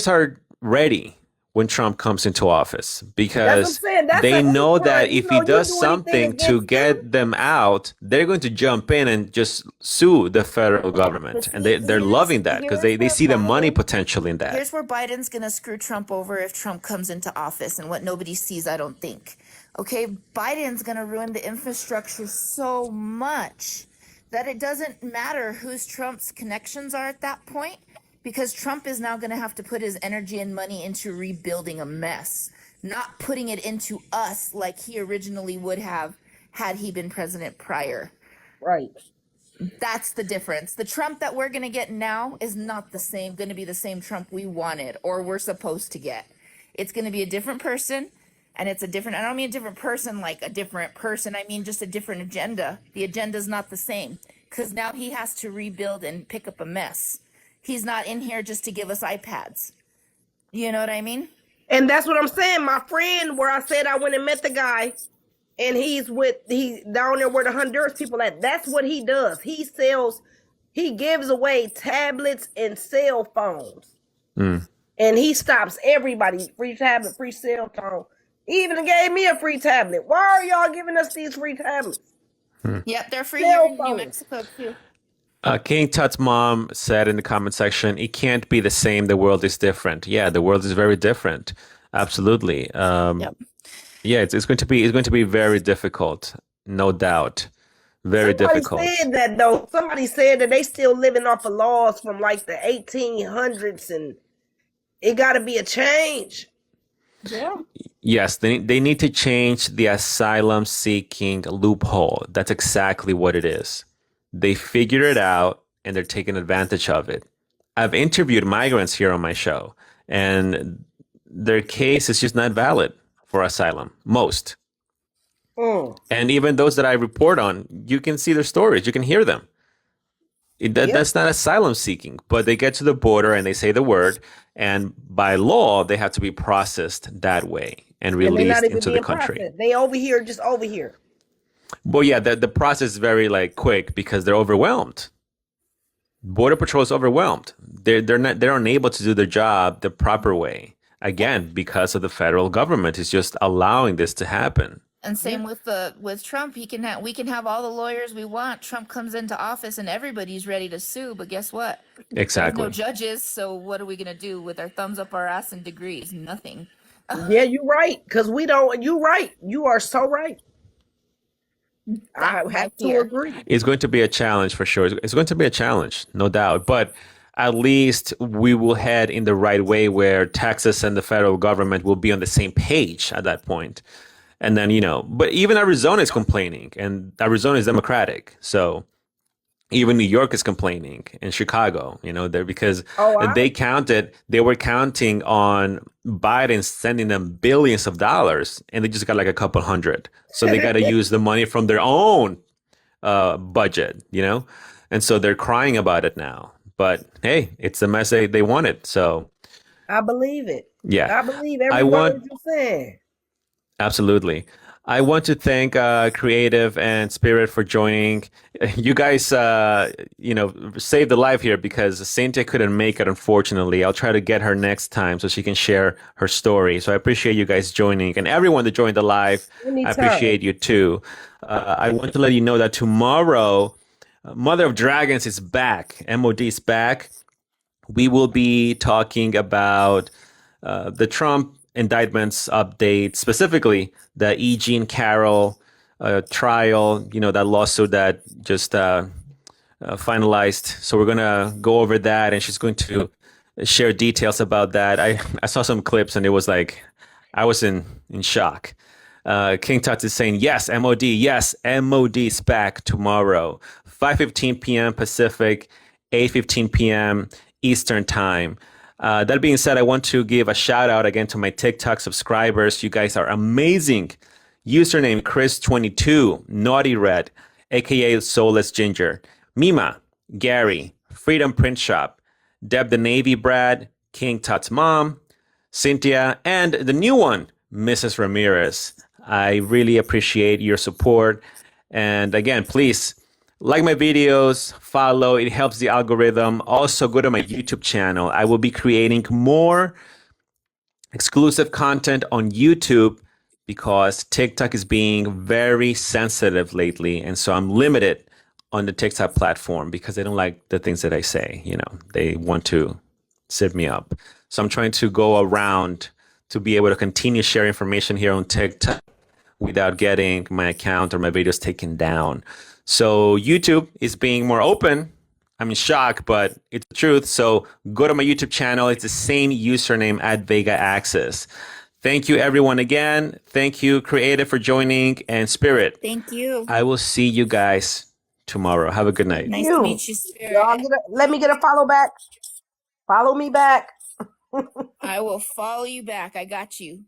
crime.
are ready when Trump comes into office
That's what I'm
because
saying. That's a
they
hate
know that
crime. You
if he
know, you
does
do anything
something to
against them.
get them out, they're going to jump in and just sue the federal
But
government. And
see,
they're loving that because they
where
see the money
Biden,
potential in that.
here's where Biden's gonna screw Trump over if Trump comes into office, and what nobody sees, I don't think. Okay, Biden's gonna ruin the infrastructure so much that it doesn't matter whose Trump's connections are at that point, because Trump is now gonna have to put his energy and money into rebuilding a mess, not putting it into us like he originally would have had he been president prior.
Right.
That's the difference. The Trump that we're going to get now is not going to be the same Trump we wanted or we're supposed to get. It's going to be a different person, and it's a different, I don't mean a different person like a different person. I mean just a different agenda. The agenda's not the same because now he has to rebuild and pick up a mess. He's not in here just to give us iPads. You know what I mean?
And that's what I'm saying. My friend, where I said I went and met the guy, and he's down there where the Honduras people at. That's what he does. He gives away tablets and cell phones.
Mm.
And he stops everybody. Free tablet, free cell phone. He even gave me a free tablet. Why are y'all giving us these free tablets?
Yep, they're free
Cell
here in New
phones.
Mexico too.
King Tut's mom said in the comment section, "It can't be the same. The world is different." Yeah, the world is very different. Absolutely.
Yep.
Yeah, it's going to be very difficult, no doubt. Very
Somebody
difficult.
said that though. Somebody said that they still living off of laws from like the 1800s, and it got to be a change.
Yeah.
Yes, they need to change the asylum seeking loophole. That's exactly what it is. They figured it out and they're taking advantage of it. I've interviewed migrants here on my show, and their case is just not valid for asylum. Most. And even those that I report on, you can see their stories, you can hear them. That's not asylum seeking, but they get to the border and they say the word, and by law, they have to be processed that way and
And they're not
released
even
into the
being
country.
processed. They over here, just over here.
Well, yeah, the process is very quick because they're overwhelmed. Border Patrol is overwhelmed. They're unable to do their job the proper way. Again, because of the federal government is just allowing this to happen.
And same with Trump. We can have all the lawyers we want. Trump comes into office and everybody's ready to sue, but guess what? There's
Exactly.
no judges, so what are we gonna do with our thumbs up our ass and degrees? Nothing.
Yeah, you're right. Because we don't. You're right. You are so right. I
That's my
have to
fear.
agree.
It's going to be a challenge for sure. It's going to be a challenge, no doubt. But at least we will head in the right way where Texas and the federal government will be on the same page at that point. And then, but even Arizona is complaining, and Arizona is Democratic. So even New York is complaining, and Chicago, they're because they were counting on Biden sending them billions of dollars, and they just got like a couple hundred. So they got to use the money from their own budget, and so they're crying about it now. But hey, it's the mess they wanted. So
I believe it.
yeah,
I believe every word you're saying.
Absolutely. I want to thank Creative and Spirit for joining. You guys, saved the life here because Cynthia couldn't make it, unfortunately. I'll try to get her next time so she can share her story. So I appreciate you guys joining, and everyone that joined the live.
Anytime.
I appreciate you too. I want to let you know that tomorrow, Mother of Dragons is back. MOD is back. We will be talking about the Trump indictments update, specifically the E. Jean Carroll trial, that lawsuit that just finalized. So we're gonna go over that, and she's going to share details about that. I saw some clips, and it was like I was in shock. King Tut is saying yes, MOD, yes, MOD's back tomorrow, 5:15 p.m. Pacific, 8:15 p.m. Eastern time. That being said, I want to give a shout out again to my TikTok subscribers. You guys are amazing. Username Chris22, Naughty Red, aka Soulless Ginger, Mima, Gary, Freedom Print Shop, Deb the Navy Brad, King Tut's mom, Cynthia, and the new one, Mrs. Ramirez. I really appreciate your support. And again, please like my videos, follow, it helps the algorithm. Also, go to my YouTube channel. I will be creating more exclusive content on YouTube because TikTok is being very sensitive lately. And so I'm limited on the TikTok platform because they don't like the things that I say. They want to sit me up. So I'm trying to go around to be able to continue sharing information here on TikTok without getting my account or my videos taken down. So YouTube is being more open. I'm in shock, but it's the truth. So go to my YouTube channel. It's the same username at VegaAxis. Thank you, everyone, again. Thank you, Creative, for joining, and Spirit.
Thank you.
I will see you guys tomorrow. Have a good night.
Nice to meet you, Spirit.
Y'all let me get a follow back. Follow me back.
I will follow you back. I got you.